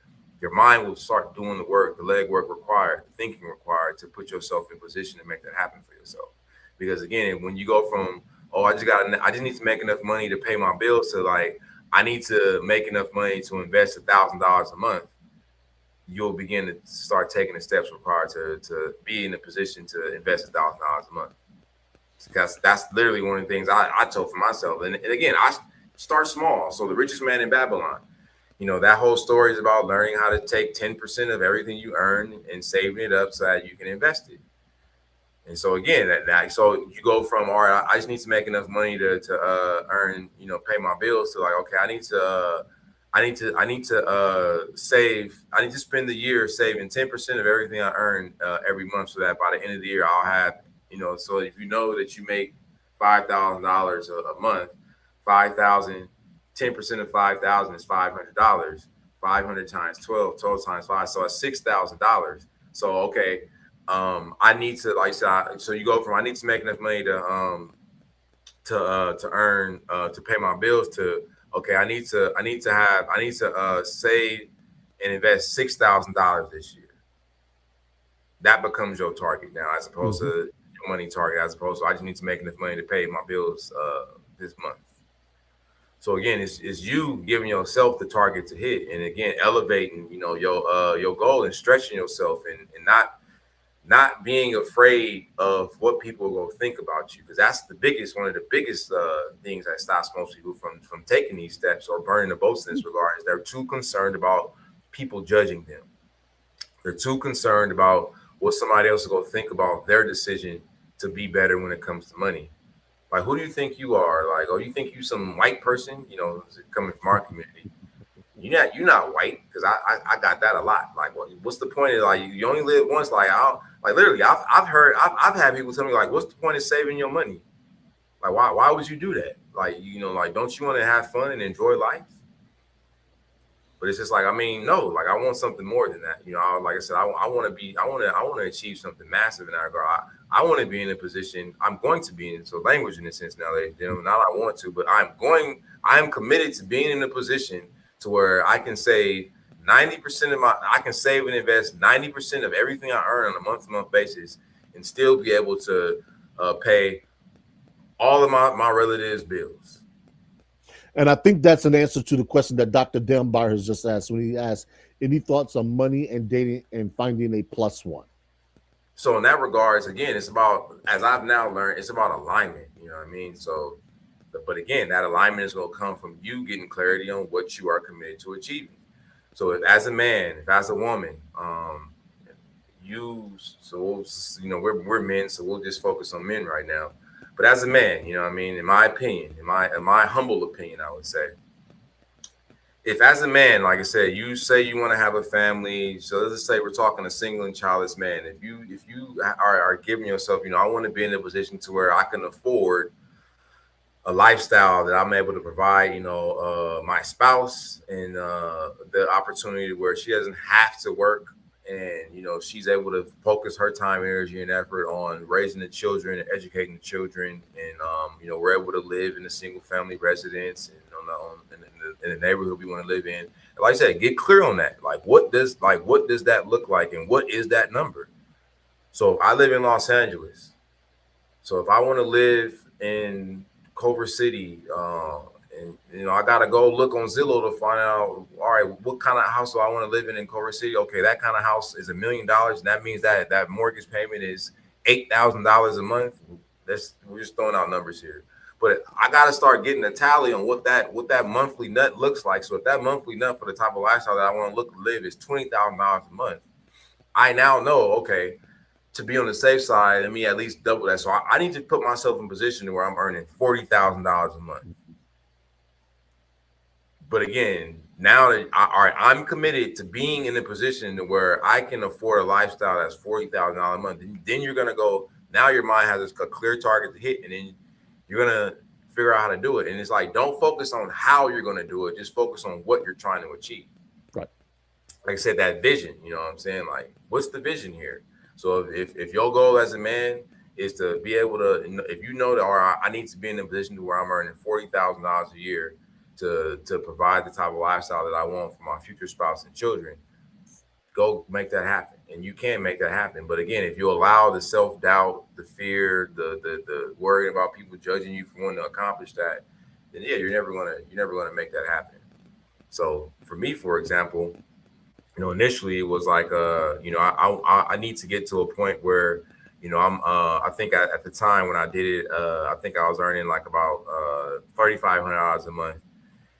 your mind will start doing the work, the legwork required, the thinking required to put yourself in position to make that happen for yourself. Because again, when you go from, oh, I just need to make enough money to pay my bills to like, I need to make enough money to invest $1,000 a month, you'll begin to start taking the steps required to be in a position to invest $1,000 a month. Because that's literally one of the things I told for myself. And again, I start small. So the richest man in Babylon, that whole story is about learning how to take 10% of everything you earn and saving it up so that you can invest it. And so again, so you go from, all right, I just need to make enough money to earn, pay my bills, to like, okay, I need to save. I need to spend the year saving 10% of everything I earn every month, so that by the end of the year I'll have, So if you know that you make $5,000 a month, 5,000, 10% of 5,000 is $500. 500 times 12, 12 times 5, so it's $6,000. So okay, I need to, like, so you go from, I need to make enough money to earn to pay my bills, to, okay, I need to save and invest $6,000 this year. That becomes your target now, as opposed to your money target, as opposed to, I just need to make enough money to pay my bills this month. So again, it's you giving yourself the target to hit, and again, elevating, your goal, and stretching yourself, and not being afraid of what people will think about you, because that's one of the biggest things that stops most people from taking these steps or burning the boats in this regard, is they're too concerned about people judging them. They're too concerned about what somebody else is going to think about their decision to be better when it comes to money. Like, who do you think you are? Like, oh, you think you some white person, coming from our community? You're not white, because I got that a lot. Like, what's the point of, like, you only live once? Like, literally, I've had people tell me, like, what's the point of saving your money? Like, why would you do that? Like, like, don't you want to have fun and enjoy life? But it's just like, I mean, no, like, I want something more than that. Like I said, I want to achieve something massive in that regard. I want to be in a position. I'm going to be in, so language in a sense now, not I want to, but I'm committed to being in a position to where I can save 90% I can save and invest 90% of everything I earn on a month-to-month basis, and still be able to pay all of my relatives' bills. And I think that's an answer to the question that Dr. Dunbar has just asked, when he asked, any thoughts on money and dating and finding a plus one? So in that regards, again, it's about, as I've now learned, it's about alignment. You know what I mean? So, but again, that alignment is going to come from you getting clarity on what you are committed to achieving. So if as a man, if as a woman, we're men, so we'll just focus on men right now. But as a man, in my opinion, in my humble opinion, I would say, if as a man, like I said, you say you want to have a family, so let's just say we're talking a single and childless man. If you are giving yourself, I want to be in a position to where I can afford a lifestyle that I'm able to provide, my spouse, and the opportunity where she doesn't have to work, and she's able to focus her time, energy, and effort on raising the children and educating the children, and we're able to live in a single family residence, and in the neighborhood we want to live in. And like I said, get clear on that. Like, what does that look like, and what is that number? So I live in Los Angeles. So if I want to live in Culver City, and I gotta go look on Zillow to find out, all right, what kind of house do I want to live in Culver City? Okay, that kind of house is $1 million, and that means that mortgage payment is $8,000 a month. We're just throwing out numbers here, but I gotta start getting a tally on what that monthly nut looks like. So if that monthly nut for the type of lifestyle that I want to live is $20,000 a month, I now know, okay, to be on the safe side, let me at least double that. So I need to put myself in a position where I'm earning $40,000 a month. But again, now that I'm committed to being in a position where I can afford a lifestyle that's $40,000 a month, then you're gonna go. Now your mind has a clear target to hit, and then you're gonna figure out how to do it. And it's like, don't focus on how you're gonna do it; just focus on what you're trying to achieve. Right. Like I said, that vision. You know what I'm saying? Like, what's the vision here? So if your goal as a man is to be able to, if you know that, or I need to be in a position to where I'm earning $40,000 a year to provide the type of lifestyle that I want for my future spouse and children, go make that happen. And you can make that happen. But again, if you allow the self-doubt, the fear, the worry about people judging you for wanting to accomplish that, then yeah, you're never gonna make that happen. So for me, for example, initially it was like, I need to get to a point where, I think at the time when I did it, I think I was earning like about $3,500 a month.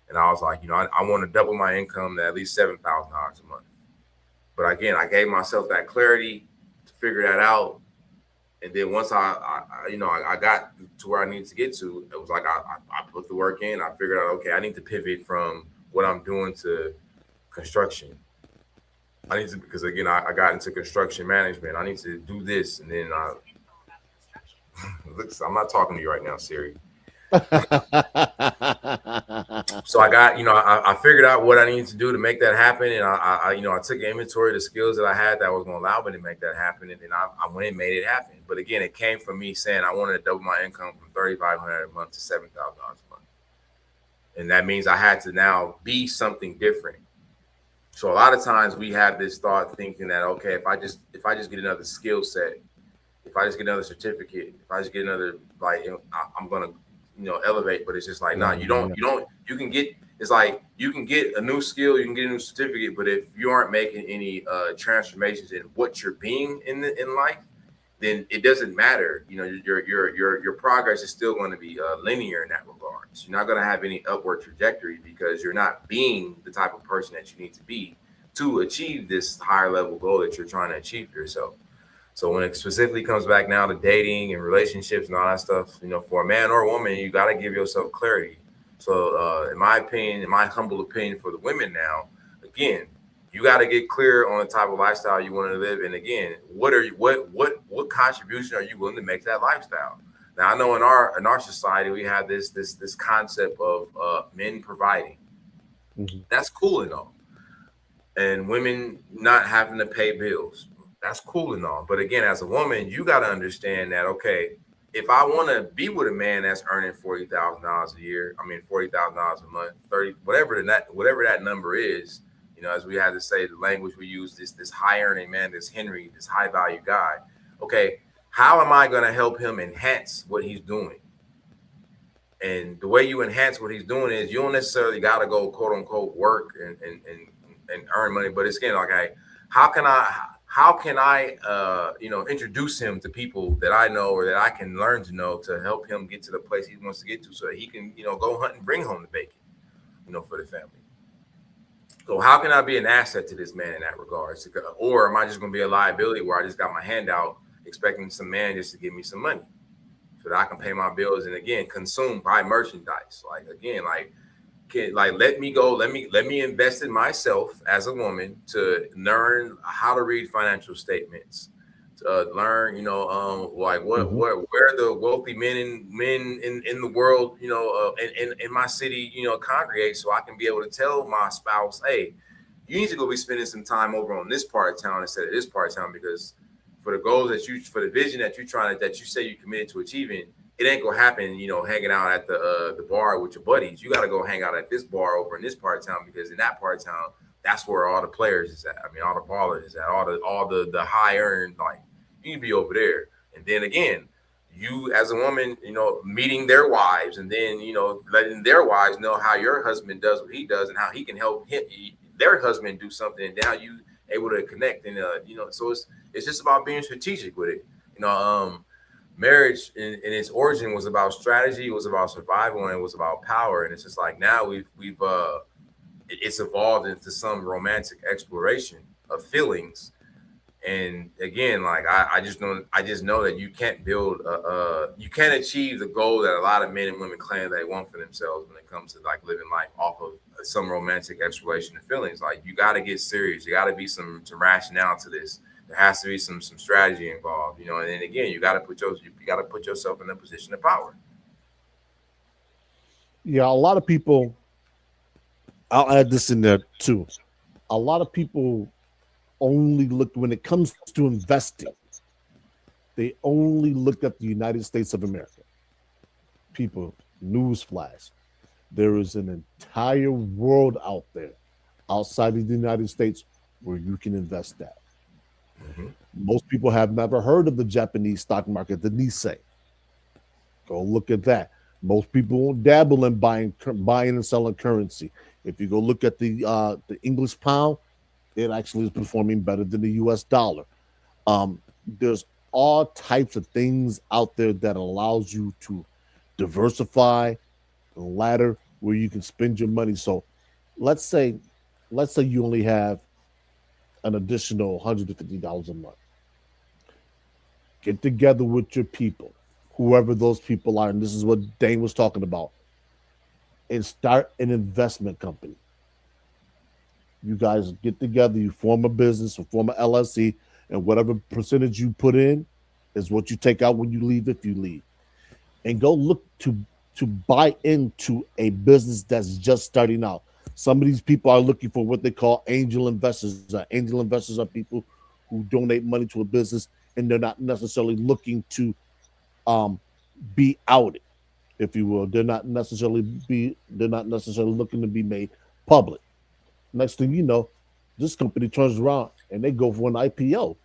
And I was like, I want to double my income to at least $7,000 a month. But again, I gave myself that clarity to figure that out. And then once I got to where I needed to get to, it was like I put the work in. I figured out, okay, I need to pivot from what I'm doing to construction. I need to, because again, I got into construction management. I need to do this. And then look, I'm not talking to you right now, Siri. So I got, I figured out what I needed to do to make that happen. And I took inventory of the skills that I had that was going to allow me to make that happen. And then I went and made it happen. But again, it came from me saying I wanted to double my income from $3,500 a month to $7,000 a month. And that means I had to now be something different. So a lot of times we have this thought thinking that, okay, if I just get another skill set, if I just get another certificate, if I just get another, like, I'm going to, elevate. But it's just like, nah, you can get, it's like you can get a new skill, you can get a new certificate, but if you aren't making any transformations in what you're being in life, then it doesn't matter. Your progress is still going to be linear in that regard. So you're not going to have any upward trajectory because you're not being the type of person that you need to be to achieve this higher level goal that you're trying to achieve for yourself. So when it specifically comes back now to dating and relationships and all that stuff, for a man or a woman, you got to give yourself clarity. So in my opinion, in my humble opinion for the women now, again, you got to get clear on the type of lifestyle you want to live. And again, what contribution are you willing to make to that lifestyle? Now, I know in our society, we have this concept of men providing. Mm-hmm. That's cool and all. And women not having to pay bills. That's cool and all. But again, as a woman, you got to understand that, okay, if I want to be with a man that's earning $40,000 a year, $40,000 a month, 30, whatever that number is, as we had to say, the language we use, this high earning man, this Henry, this high value guy. Okay, how am I going to help him enhance what he's doing? And the way you enhance what he's doing is you don't necessarily got to go quote unquote work and earn money, but it's again like, hey, how can I introduce him to people that I know or that I can learn to know to help him get to the place he wants to get to so that he can, go hunt and bring home the bacon, for the family. So how can I be an asset to this man in that regard? Or am I just going to be a liability where I just got my hand out expecting some man just to give me some money so that I can pay my bills and again, buy merchandise? Let me invest in myself as a woman to learn how to read financial statements, to learn, where the wealthy men in the world, in my city, congregate, so I can be able to tell my spouse, hey, you need to go be spending some time over on this part of town instead of this part of town, because for the goals for the vision that you say you're committed to achieving, it ain't gonna happen, hanging out at the bar with your buddies. You got to go hang out at this bar over in this part of town, because in that part of town, that's where all the players is at. All the ballers is at. All the high earned, like, you can be over there. And then again, you as a woman, meeting their wives, and then letting their wives know how your husband does what he does and how he can help their husband do something. And now you able to connect, and so it's just about being strategic with it. Marriage in its origin was about strategy, it was about survival, and it was about power. And it's just like now it's evolved into some romantic exploration of feelings. And again, like I just know that you can't build you can't achieve the goal that a lot of men and women claim they want for themselves when it comes to like living life off of some romantic exploration of feelings. Like you got to get serious. You got to be some rationale to this. There has to be some strategy involved, you know. And then again, you got to put yourself in a position of power. Yeah, a lot of people. I'll add this in there too. A lot of people only look when it comes to investing. They only look at the United States of America. People, newsflash: there is an entire world out there outside of the United States where you can invest at. Hmm. Most people have never heard of the Japanese stock market, the Nisei. Go look at that. Most people won't dabble in buying and selling currency. If you go look at the English pound, it actually is performing better than the U.S. dollar. There's all types of things out there that allows you to diversify the ladder where you can spend your money. So let's say let's say you only have an additional $150 a month. Get together with your people, whoever those people are, and this is what Dane was talking about, and start an investment company. You guys get together, you form a business or form a LLC, and whatever percentage you put in is what you take out when you leave, if you leave. And go look to buy into a business that's just starting out. Some of these people are looking for what they call angel investors. Angel investors are people who donate money to a business and they're not necessarily looking to um, be outed, if you will. They're not necessarily looking to be made public. Next thing you know, this company turns around and they go for an IPO.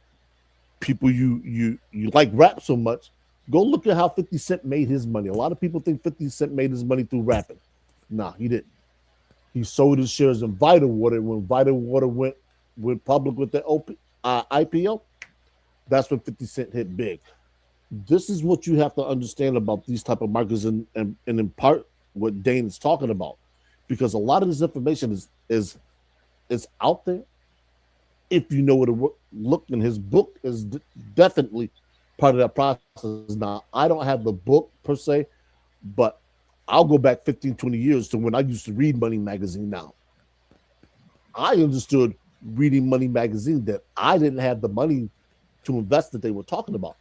People you like rap so much, go look at how 50 Cent made his money. A lot of people think 50 Cent made his money through rapping. Nah, he didn't. He sold his shares in Vital Water. When Vital Water went public with the IPO, that's when 50 Cent hit big. This is what you have to understand about these type of markets, and in part what Dane is talking about, because a lot of this information is out there if you know where to look. And his book is definitely part of that process. Now, I don't have the book per se, but I'll go back 15, 20 years to when I used to read Money Magazine. Now, I understood reading Money Magazine that I didn't have the money to invest that they were talking about,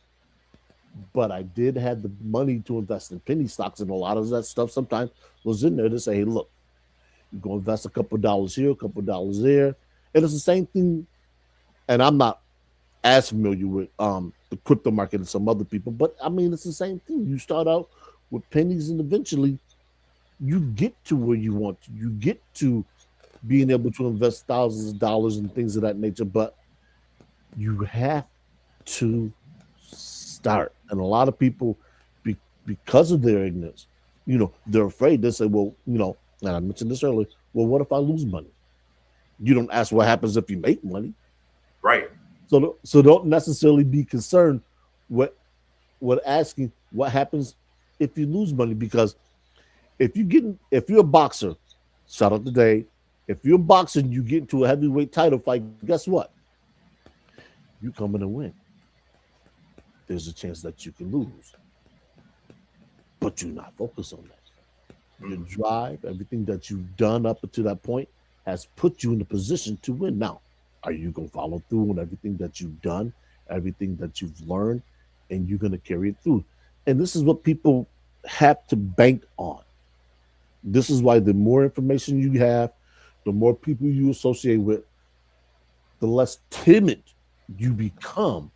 but I did have the money to invest in penny stocks, and a lot of that stuff sometimes was in there to say, hey, look, you go invest a couple of dollars here, a couple of dollars there. And it's the same thing. And I'm not as familiar with the crypto market and some other people, but I mean, it's the same thing. You start out with pennies, and eventually you get to where you want to. You get to being able to invest thousands of dollars and things of that nature, but you have to start. And a lot of people, because of their ignorance, they're afraid. They say, well, and I mentioned this earlier, well, what if I lose money? You don't ask what happens if you make money. Right. So don't necessarily be concerned with asking what happens if you lose money, because if you're a boxer, shout out today, if you're a boxer and you get into a heavyweight title fight, guess what? You come in and win. There's a chance that you can lose, but you're not focused on that. Your drive, everything that you've done up to that point, has put you in a position to win. Now, are you going to follow through on everything that you've done, everything that you've learned, and you're going to carry it through? And this is what people have to bank on. This is why the more information you have, the more people you associate with, the less timid you become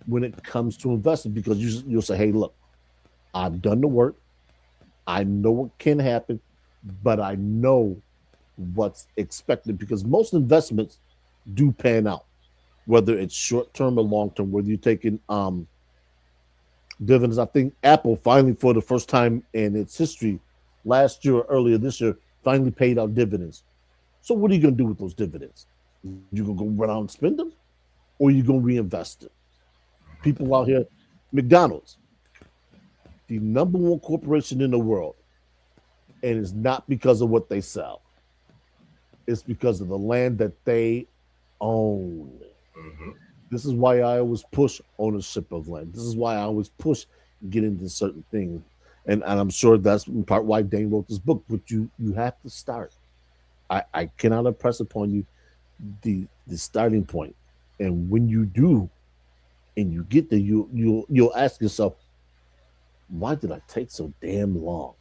when it comes to investing, because you'll say, hey, look, I've done the work. I know what can happen, but I know what's expected, because most investments do pan out, whether it's short term or long term, whether you're taking dividends. I think Apple finally, for the first time in its history, last year or earlier this year, finally paid out dividends. So what are you going to do with those dividends? You going to go run out and spend them, or you going to reinvest it? People out here, McDonald's, the number one corporation in the world, and it's not because of what they sell. It's because of the land that they own. Hmm. This is why I always push ownership of land. This is why I always push get into certain things. And I'm sure that's in part why Dane wrote this book. But you have to start. I cannot impress upon you the starting point. And when you do and you get there, you'll ask yourself, why did I take so damn long?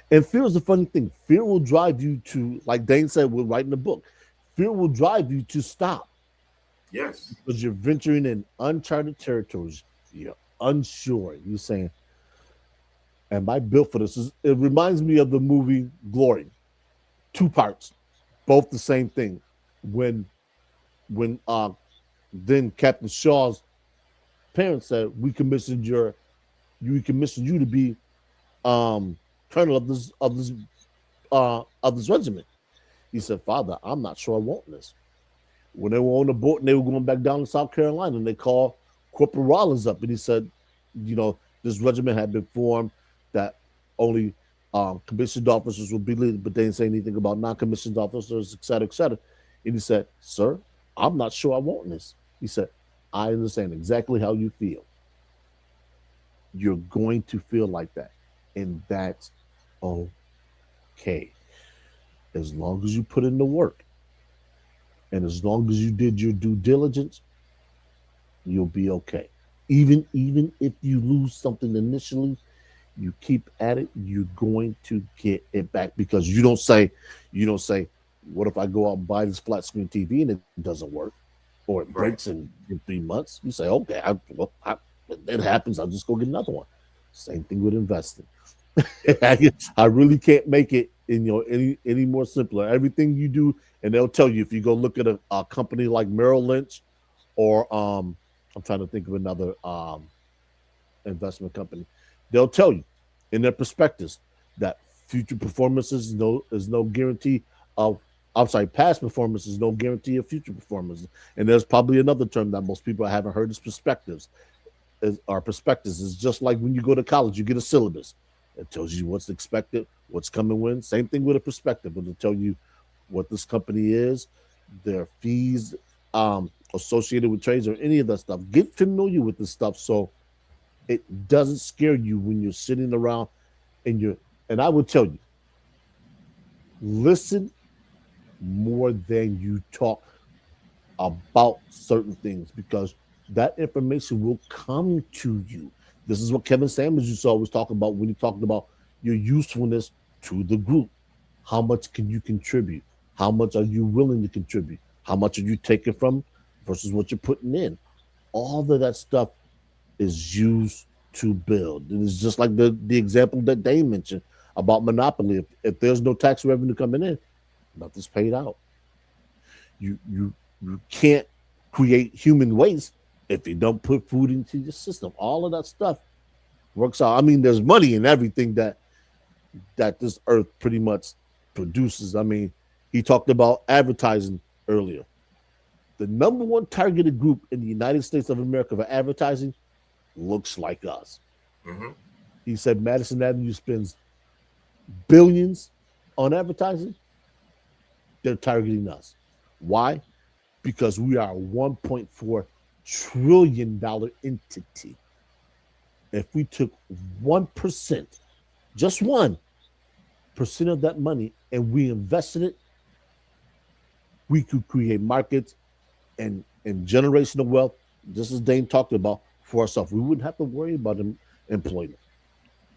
And fear is the funny thing. Fear will drive you to, like Dane said, we're writing the book. Fear will drive you to stop Yes. because you're venturing in uncharted territories. You're unsure. You're saying, "Am I built for this?" It reminds me of the movie Glory, two parts, both the same thing. When when then Captain Shaw's parents said, we commissioned you to be colonel of this regiment." He said, "Father, I'm not sure I want this." When they were on the boat and they were going back down to South Carolina, and they called Corporal Rollins up, and he said, this regiment had been formed that only commissioned officers would be leaders, but they didn't say anything about non-commissioned officers, et cetera, et cetera. And he said, "Sir, I'm not sure I want this." He said, "I understand exactly how you feel. You're going to feel like that, and that's okay. As long as you put in the work, and as long as you did your due diligence, you'll be okay. Even if you lose something initially, you keep at it, you're going to get it back because you don't say, what if I go out and buy this flat screen TV and it doesn't work, or it Right. breaks in 3 months?" You say, "Okay, it happens. I'll just go get another one." Same thing with investing. I really can't make it any more simpler. Everything you do, and they'll tell you if you go look at a company like Merrill Lynch, or I'm trying to think of another investment company, they'll tell you in their prospectus that future performance is no guarantee of. I'm sorry, past performance is no guarantee of future performance. And there's probably another term that most people haven't heard is perspectives. Our perspectives is just like when you go to college, you get a syllabus. It tells you what's expected, what's coming when. Same thing with a perspective. It'll tell you what this company is, their fees associated with trades or any of that stuff. Get familiar with this stuff so it doesn't scare you when you're sitting around and I would tell you, listen more than you talk about certain things because that information will come to you. This is what Kevin Samuels used to always talk about when he talked about your usefulness to the group. How much can you contribute? How much are you willing to contribute? How much are you taking from versus what you're putting in? All of that stuff is used to build. And it's just like the example that Dane mentioned about monopoly. If there's no tax revenue coming in, nothing's paid out. You can't create human waste if you don't put food into your system. All of that stuff works out. I mean, there's money in everything that this earth pretty much produces. I mean, he talked about advertising earlier. The number one targeted group in the United States of America for advertising looks like us. Mm-hmm. He said Madison Avenue spends billions on advertising. They're targeting us. Why? Because we are a $1.4 trillion entity. If we took 1%, just 1% of that money, and we invested it, we could create markets and generational wealth, just as Dane talked about, for ourselves. We wouldn't have to worry about employment.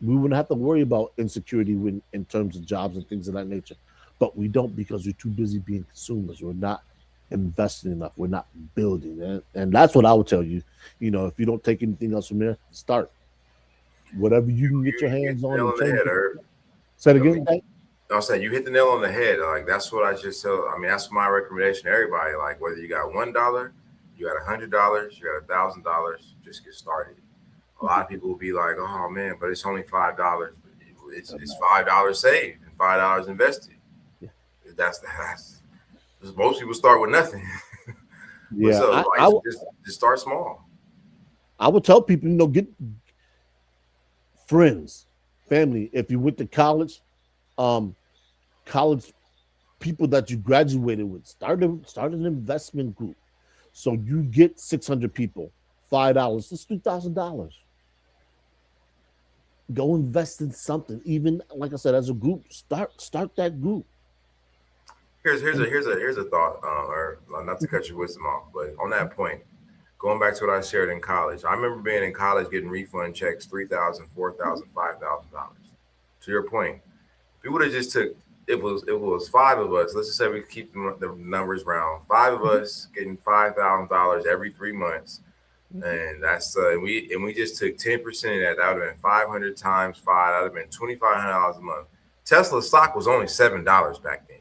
We wouldn't have to worry about insecurity in terms of jobs and things of that nature. But we don't because we're too busy being consumers. We're not investing enough. We're not building. And that's what I would tell you. If you don't take anything else from there, start. Whatever you can get your hands on. Nail on the head, Herb. Say it again, Dane? I'm saying you hit the nail on the head. Like that's what I just tell. I mean, that's my recommendation to everybody. Like whether you got $1, you got $100, you got $1,000, just get started. A lot of people will be like, "Oh man, but it's only $5. It's $5 saved and $5 invested." Yeah. That's most people start with nothing. Yeah, so just start small. I would tell people, get friends, family. If you went to college, college people that you graduated with, start an investment group. So you get 600 people, $5. That's $3,000. Go invest in something. Even like I said, as a group, start that group. Here's a thought, or not to cut your wisdom off, but on that point, going back to what I shared in college, I remember being in college getting refund checks, $3,000, $4,000, $5,000. To your point, if we would have just took it was five of us. Let's just say we keep the numbers round. Five of us getting $5,000 every 3 months, and that's we just took 10% of that. That would have been 500 times five. That would have been $2,500 a month. Tesla stock was only $7 back then.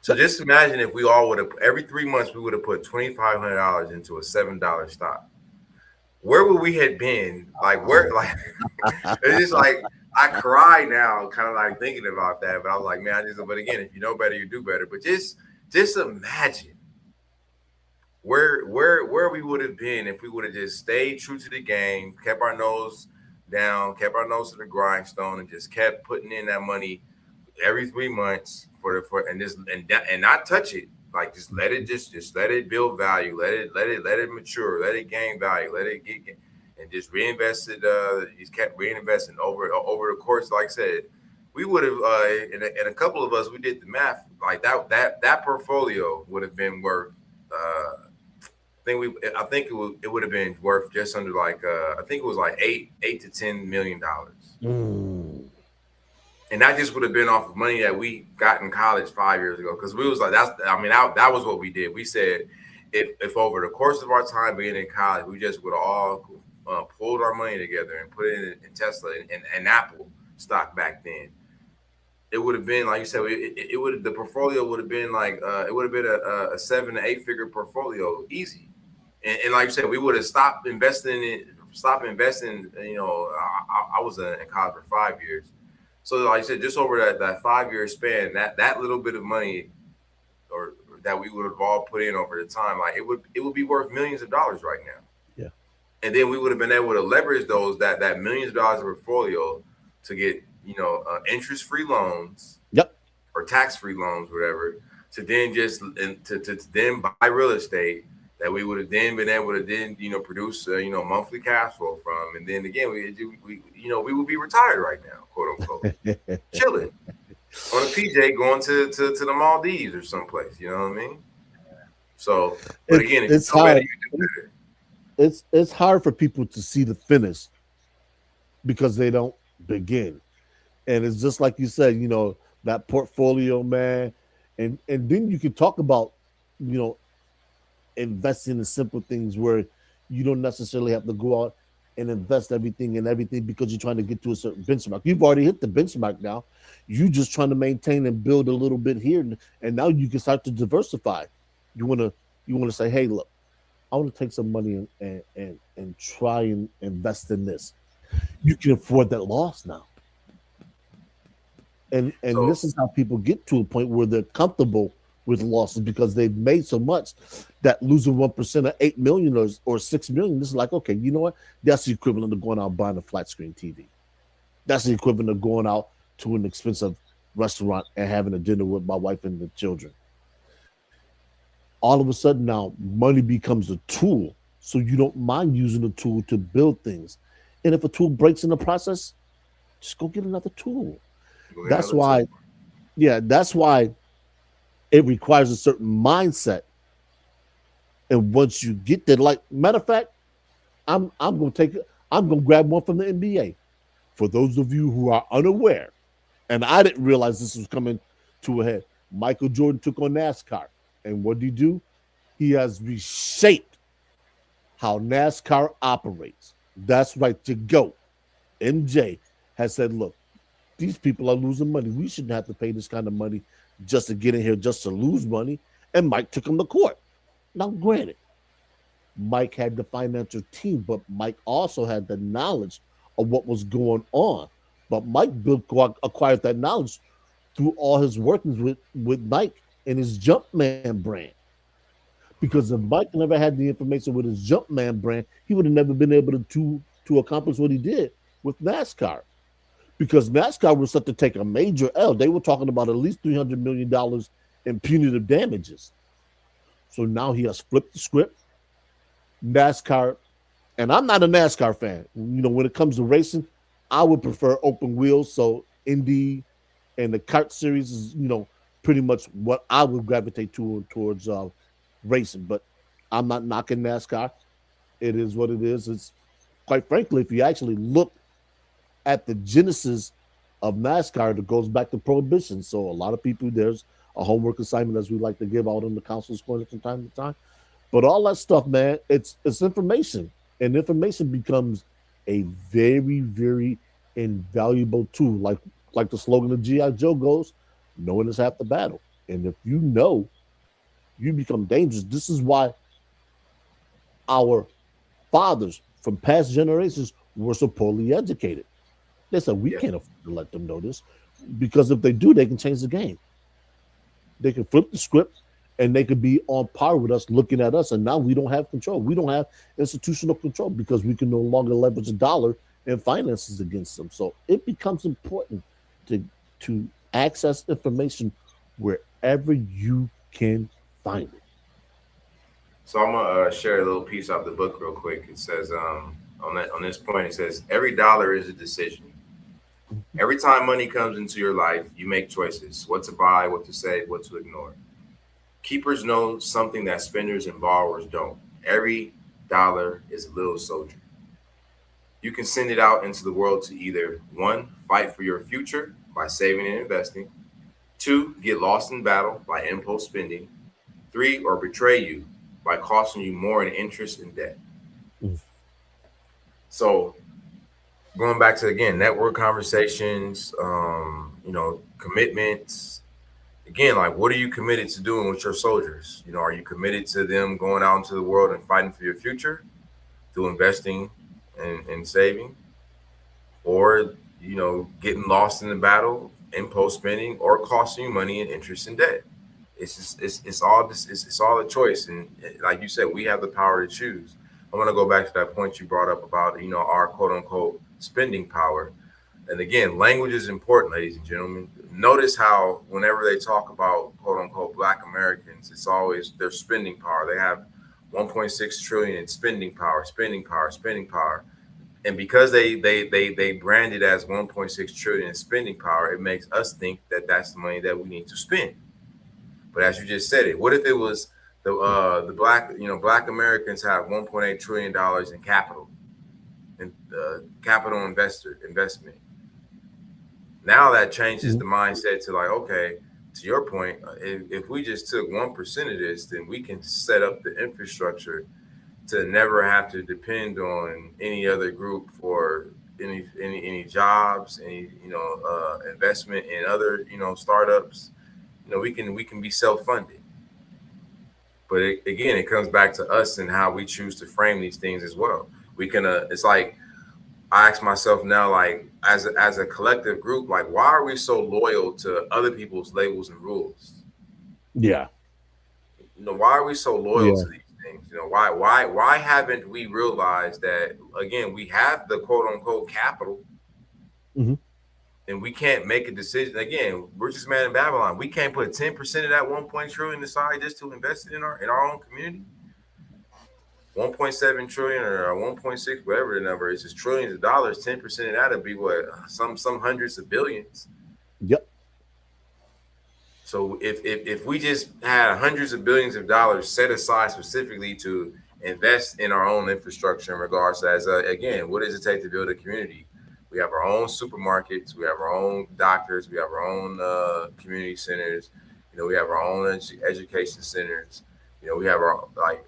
So just imagine if we all would have every 3 months we would have put $2,500 into a $7 stock. Where would we have been? Like where? Like it's just like I cry now, kind of like thinking about that. But I was like, man, but again, if you know better, you do better. But just imagine where we would have been if we would have just stayed true to the game, kept our nose down, kept our nose to the grindstone, and just kept putting in that money every 3 months and not touch it. Like just let it just let it build value, let it mature, let it gain value, let it get and just reinvest it. Just kept reinvesting over the course. Like I said, we would have and a couple of us we did the math. Like that portfolio would have been worth. I think it would have been worth just under like I think it was like $8 to $10 million. And that just would have been off of money that we got in college 5 years ago. Because we was like, that was what we did. We said, if over the course of our time being in college, we just would have all pulled our money together and put it in Tesla and Apple stock back then, it would have been, like you said, the portfolio would have been like, it would have been a 7 to 8 figure portfolio, easy. And like you said, we would have stopped investing. You know, I was in college for 5 years. So like I said, just over that 5 year span, that little bit of money or that we would have all put in over the time, like it would be worth millions of dollars right now. Yeah. And then we would have been able to leverage that millions of dollars of portfolio to get, you know, interest-free loans. Yep. Or tax-free loans, whatever, to then to then buy real estate that we would have then been able to then, you know, produce, you know, monthly cash flow from. And then again, we would be retired right now, quote unquote, chilling on a PJ going to the Maldives or someplace, you know what I mean? So, but again, if it's hard. It's hard for people to see the finish because they don't begin. And it's just like you said, you know, that portfolio, man. And then you can talk about, you know, investing in simple things where you don't necessarily have to go out and invest everything because you're trying to get to a certain benchmark. You've already hit the benchmark now. You're just trying to maintain and build a little bit here, and now you can start to diversify. You want to say, hey, look, I want to take some money and try and invest in this. You can afford that loss now. And so, this is how people get to a point where they're comfortable with losses because they've made so much that losing 1% of 8 million or 6 million, this is like, okay, you know what? That's the equivalent of going out and buying a flat screen TV. That's the equivalent of going out to an expensive restaurant and having a dinner with my wife and the children. All of a sudden now, money becomes a tool. So you don't mind using the tool to build things. And if a tool breaks in the process, just go get another tool. That's why it requires a certain mindset. And once you get there, like matter of fact, I'm gonna grab one from the NBA. For those of you who are unaware, and I didn't realize this was coming to a head, Michael Jordan took on NASCAR. And what did he do? He has reshaped how NASCAR operates. That's right, to go. MJ has said, look, these people are losing money. We shouldn't have to pay this kind of money just to get in here, just to lose money. And Mike took him to court. Now, granted, Mike had the financial team, but Mike also had the knowledge of what was going on. But Mike acquired that knowledge through all his workings with Mike and his Jumpman brand. Because if Mike never had the information with his Jumpman brand, he would have never been able to accomplish what he did with NASCAR. Because NASCAR was set to take a major L. They were talking about at least $300 million in punitive damages. So now he has flipped the script. NASCAR, and I'm not a NASCAR fan. When it comes to racing, I would prefer open wheels. So Indy and the kart series is, pretty much what I would gravitate towards racing. But I'm not knocking NASCAR. It is what it is. It's quite frankly, if you actually look at the genesis of NASCAR, it goes back to prohibition. So a lot of people, there's a homework assignment as we like to give out in the council's corner from time to time. But all that stuff, man, it's information, and information becomes a very, very invaluable tool. Like the slogan of GI Joe goes, "Knowing is half the battle." And if you know, you become dangerous. This is why our fathers from past generations were so poorly educated. They said we can't afford to let them know this, because if they do, they can change the game. They can flip the script, and they could be on par with us, looking at us. And now we don't have control. We don't have institutional control because we can no longer leverage a dollar and finances against them. So it becomes important to access information wherever you can find it. So I'm gonna share a little piece out the book real quick. It says on this point, it says every dollar is a decision. Every time money comes into your life, you make choices: what to buy, what to save, what to ignore. Keepers know something that spenders and borrowers don't. Every dollar is a little soldier. You can send it out into the world to either one, fight for your future by saving and investing; two, get lost in battle by impulse spending; three, or betray you by costing you more in interest and debt. Mm. So going back to, again, network conversations, commitments. Again, like, what are you committed to doing with your soldiers? Are you committed to them going out into the world and fighting for your future through investing and saving, or getting lost in the battle, impulse spending, or costing you money and interest and debt? It's all a choice, and like you said, we have the power to choose. I want to go back to that point you brought up about our quote unquote spending power. And again, language is important, ladies and gentlemen. Notice how whenever they talk about quote unquote Black Americans, it's always their spending power. They have 1.6 trillion in spending power, spending power, spending power. And because they brand it as 1.6 trillion in spending power, it makes us think that that's the money that we need to spend. But as you just said it, what if it was the Black Americans have 1.8 trillion dollars in capital and capital investment? Now that changes the mindset to like, okay, to your point, if we just took 1% of this, then we can set up the infrastructure to never have to depend on any other group for any jobs, any investment in other startups. We can be self-funded. But again, it comes back to us and how we choose to frame these things as well. We can it's like, I ask myself now, like, as a collective group, like, why are we so loyal to other people's labels and rules? Yeah. Why are we so loyal to these things? Why haven't we realized that, again, we have the quote unquote capital, and we can't make a decision? Again, richest man in Babylon, we can't put 10% of that 1 trillion aside just to invest it in our own community. 1.7 trillion or 1.6, whatever the number is, trillions of dollars. 10% of that would be what, some hundreds of billions. Yep. So if we just had hundreds of billions of dollars set aside specifically to invest in our own infrastructure in regards to, again, what does it take to build a community? We have our own supermarkets, we have our own doctors, we have our own community centers, we have our own education centers, we have our, like,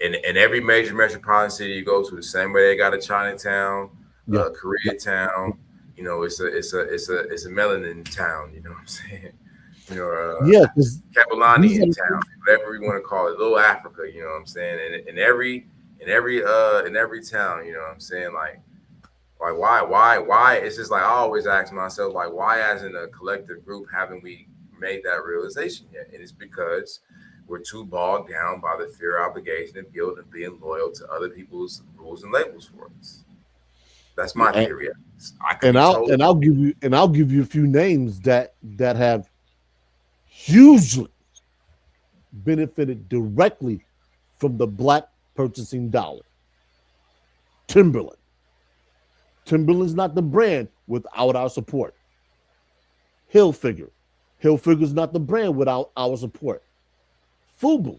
in every major metropolitan city you go to, the same way they got a Chinatown, Koreatown, it's a melanin town, you know what I'm saying? Capilani town, whatever we want to call it, little Africa, you know what I'm saying? And in every town, you know what I'm saying? Like why? It's just like, I always ask myself, like, why as in a collective group haven't we made that realization yet? And it's because we're too bogged down by the fear, obligation, and guilt of being loyal to other people's rules and labels for us. That's my theory. I'll give you a few names that have hugely benefited directly from the black purchasing dollar. Timberland. Timberland's not the brand without our support. Hilfiger. Hilfiger's not the brand without our support. Fubu.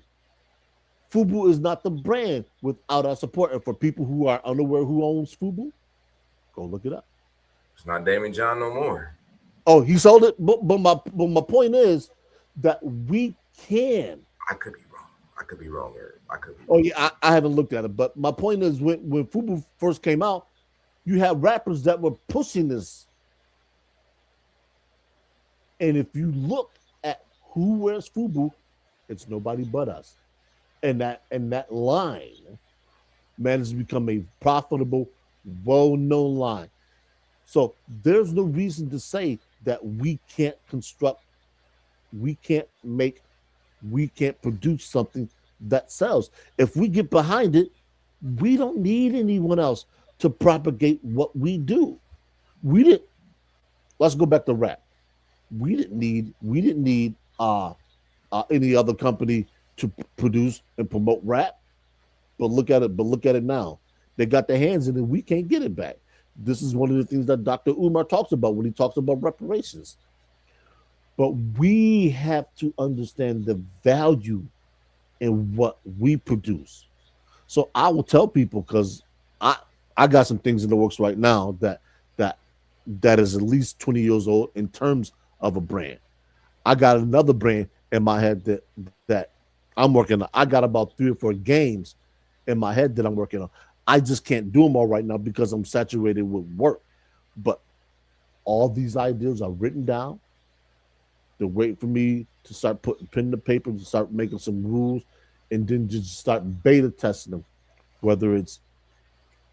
Fubu is not the brand without our support. And for people who are unaware who owns Fubu, go look it up. It's not Damon John no more. Oh, he sold it. But my point is that we can. I could be wrong. I could be wrong, Eric. I could be Oh wrong. yeah, I haven't looked at it. But my point is when Fubu first came out, you had rappers that were pushing this. And if you look at who wears Fubu, it's nobody but us. And that line managed to become a profitable, well-known line. So there's no reason to say that we can't construct, we can't make, we can't produce something that sells. If we get behind it, we don't need anyone else to propagate what we do. We didn't. Let's go back to rap. We didn't need any other company to produce and promote rap. But look at it. But look at it now. They got their hands in it. We can't get it back. This is one of the things that Dr. Umar talks about when he talks about reparations. But we have to understand the value in what we produce. So I will tell people because I got some things in the works right now that is at least 20 years old in terms of a brand. I got another brand in my head that I'm working on. I got about 3 or 4 games in my head that I'm working on. I just can't do them all right now because I'm saturated with work. But all these ideas are written down. They're waiting for me to start putting pen to paper, to start making some rules, and then just start beta testing them, whether it's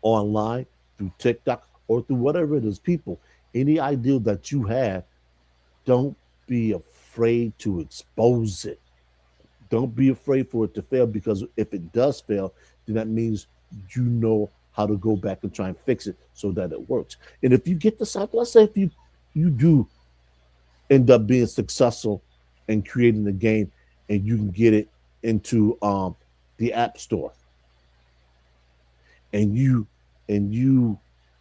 online, through TikTok, or through whatever it is. People, any idea that you have, don't be afraid to expose it. Don't be afraid for it to fail because if it does fail, then that means you know how to go back and try and fix it so that it works. And if you get the cycle, let's say if you do end up being successful in creating the game and you can get it into the app store and you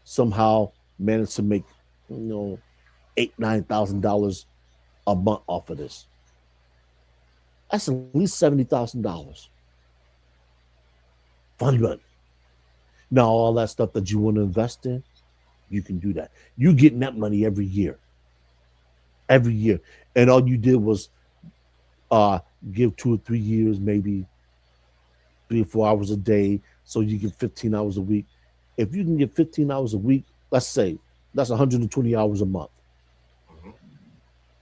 somehow manage to make $8,000-9,000 a month off of this. That's at least $70,000. Funny, but now all that stuff that you want to invest in, you can do that. You're getting that money every year, and all you did was give 2 or 3 years, maybe 3 or 4 hours a day, so you get 15 hours a week. If you can get 15 hours a week, let's say that's 120 hours a month,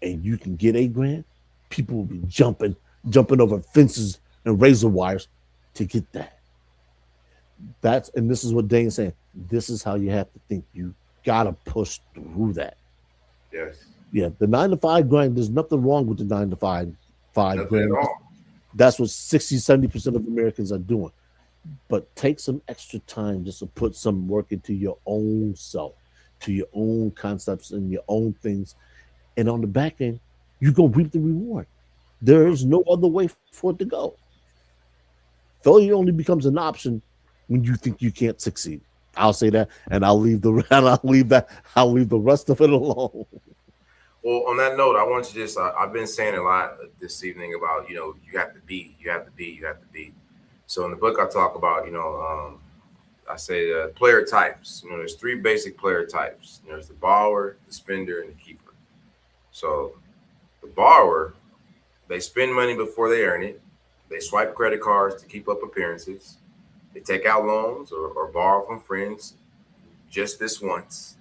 and you can get $8 grand, people will be jumping over fences and razor wires to get that. And this is what Dane's saying. This is how you have to think. You gotta push through that. Yes. Yeah, the 9 to 5 grind. There's nothing wrong with the 9 to 5 Nothing grind. at all. That's what 60-70% of Americans are doing. But take some extra time just to put some work into your own self, to your own concepts and your own things. And on the back end, you're gonna reap the reward. There is no other way for it to go. Failure only becomes an option when you think you can't succeed. I'll say that, and I'll leave the I'll leave the rest of it alone. Well, on that note, I want to just, I've been saying a lot this evening about, you have to be, you have to be, you have to be. So in the book, I talk about, I say player types. There's 3 basic player types. There's the borrower, the spender, and the keeper. So the borrower, they spend money before they earn it. They swipe credit cards to keep up appearances. They take out loans or borrow from friends just this once.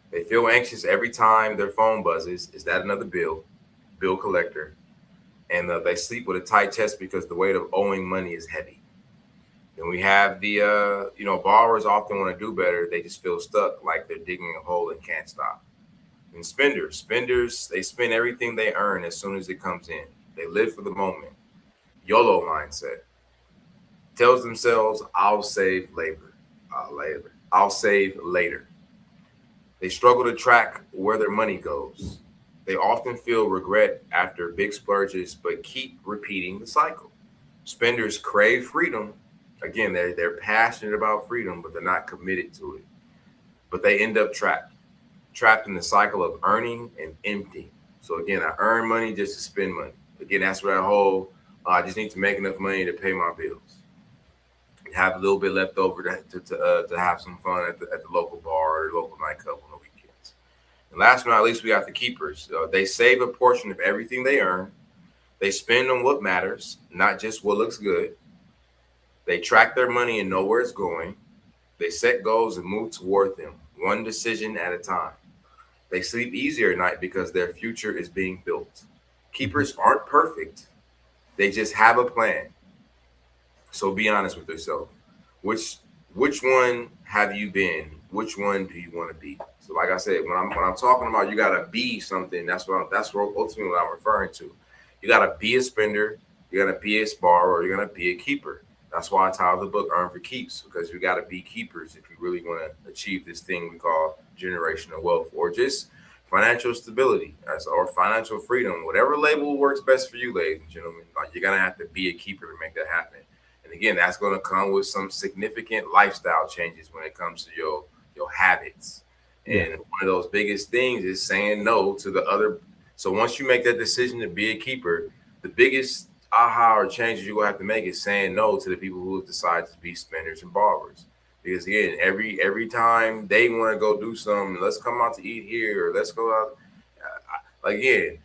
They feel anxious every time their phone buzzes. Is that another bill? Bill collector. And they sleep with a tight chest because the weight of owing money is heavy. Then we have the, borrowers often want to do better. They just feel stuck, like they're digging a hole and can't stop. And spenders, they spend everything they earn as soon as it comes in. They live for the moment. YOLO mindset. Tells themselves, I'll save later. I'll save later. They struggle to track where their money goes. They often feel regret after big splurges, but keep repeating the cycle. Spenders crave freedom. Again, they're passionate about freedom, but they're not committed to it. But they end up trapped in the cycle of earning and emptying. So again, I earn money just to spend money. Again, that's where that whole I just need to make enough money to pay my bills. Have a little bit left over to have some fun at the local bar or local nightclub on the weekends. And last but not least, we got the keepers. They save a portion of everything they earn. They spend on what matters, not just what looks good. They track their money and know where it's going. They set goals and move toward them, one decision at a time. They sleep easier at night because their future is being built. Keepers aren't perfect. They just have a plan. So be honest with yourself. Which which one have you been? Which one do you want to be? So like I said, when I'm talking about you gotta be something, that's what ultimately what I'm referring to. You gotta be a spender, you gotta be a sparer, or you're gonna be a keeper. That's why I titled the book Earn for Keeps, because you gotta be keepers if you really want to achieve this thing we call generational wealth or just financial stability or financial freedom, whatever label works best for you, ladies and gentlemen. Like you're gonna have to be a keeper to make that happen. And again, that's gonna come with some significant lifestyle changes when it comes to your habits. And one of those biggest things is saying no to the other. So once you make that decision to be a keeper, the biggest aha or changes you're gonna have to make is saying no to the people who decide to be spenders and borrowers. Because again, every time they want to go do something, let's come out to eat here or let's go out. Again,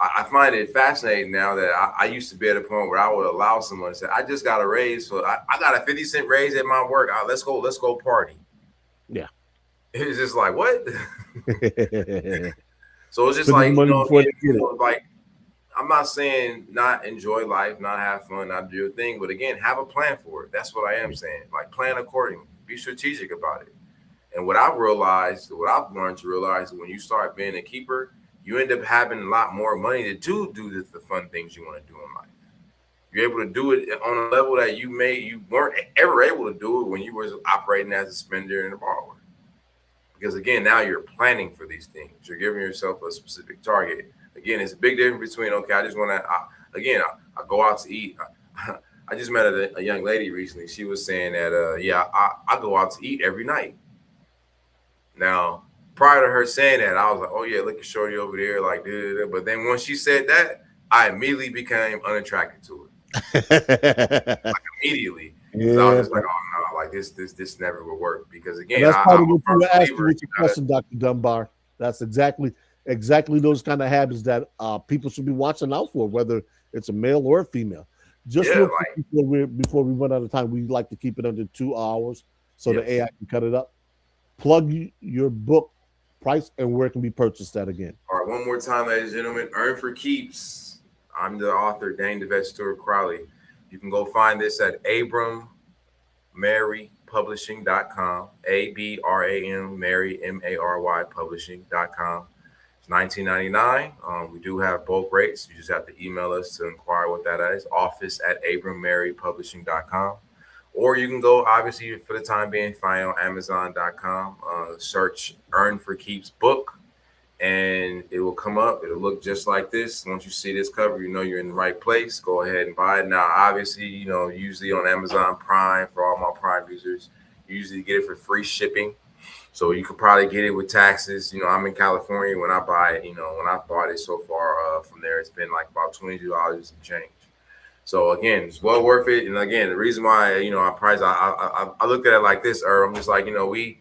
I find it fascinating now that I used to be at a point where I would allow someone to say, "I just got a raise, so I got a 50 cent raise at my work. Let's go party." Yeah. It's just like what? So it's just Spending like money before they get it. like I'm not saying not enjoy life, not have fun, not do your thing, but again, have a plan for it. That's what I am saying. Like plan accordingly. Be strategic about it. And what I've realized, what I've learned to realize, is when you start being a keeper, you end up having a lot more money to do the fun things you want to do in life. You're able to do it on a level that you weren't ever able to do it when you were operating as a spender and a borrower. Because again, now you're planning for these things. You're giving yourself a specific target. Again, it's a big difference between okay, I just want to. I go out to eat. I just met a young lady recently. She was saying that I go out to eat every night. Now, prior to her saying that, I was like, oh yeah, look at Shorty over there, like duh. But then once she said that, I immediately became unattracted to it. Like immediately. So I was just like, oh no, like this never will work. Because again, and that's part of I'm a what you firm were asking believer. with your question, Dr. Dunbar. That's exactly those kind of habits that people should be watching out for, whether it's a male or a female. Just Yeah, real quick before we run out of time, we like to keep it under 2 hours so the AI can cut it up. Plug your book price and where it can be purchased at again. All right, one more time, ladies and gentlemen. Earn for Keeps. I'm the author, Dhane the Stewart-Crowley. You can go find this at abrammarypublishing.com. ABRAM Mary MARY Publishing.com. It's $19.99. We do have bulk rates. You just have to email us to inquire what that is. Office at abrammarypublishing.com. Or you can go, obviously, for the time being, find on Amazon.com, search Earn for Keeps book, and it will come up. It'll look just like this. Once you see this cover, you know you're in the right place. Go ahead and buy it. Now, obviously, usually on Amazon Prime, for all my Prime users, you usually get it for free shipping. So you could probably get it with taxes. I'm in California. When I buy it, when I bought it so far from there, it's been like about $22 and change. So again, it's well worth it. And again, the reason why I price, I looked at it like this, I'm just like we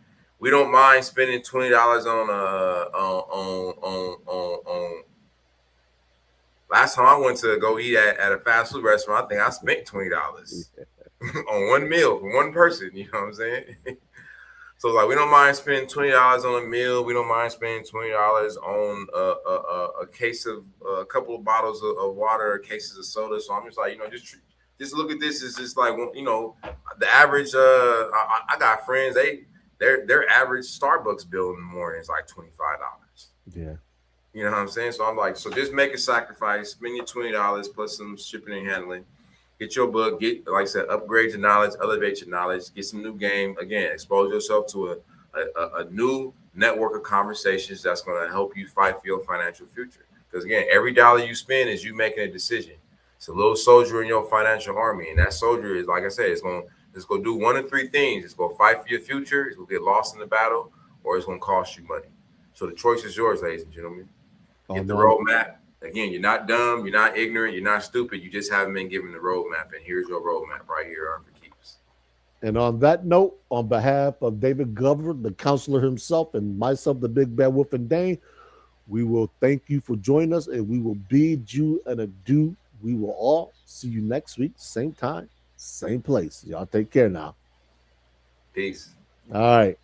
don't mind spending $20 on. Last time I went to go eat at a fast food restaurant, I think I spent $20 on one meal for one person. You know what I'm saying? So like we don't mind spending $20 on a meal. We don't mind spending $20 on a case of a couple of bottles of water, cases of soda. So I'm just like just look at this. It's just like the average. I got friends. Their average Starbucks bill in the morning is like $25. Yeah. You know what I'm saying? So I'm like, so just make a sacrifice. Spend your $20 plus some shipping and handling. Get your book, like I said, upgrade your knowledge, elevate your knowledge, get some new game. Again, expose yourself to a new network of conversations that's going to help you fight for your financial future. Because again, every dollar you spend is you making a decision. It's a little soldier in your financial army, and that soldier is, like I said, it's going to do one of three things. It's going to fight for your future, it's going to get lost in the battle, or it's going to cost you money. So the choice is yours, ladies and gentlemen. Get the roadmap. Again, you're not dumb, you're not ignorant, you're not stupid. You just haven't been given the roadmap, and here's your roadmap right here, Earn for Keeps. And on that note, on behalf of David Glover, the counselor himself, and myself, the Big Bad Wolf, and Dhane, we will thank you for joining us, and we will bid you an adieu. We will all see you next week, same time, same place. Y'all take care now. Peace. All right.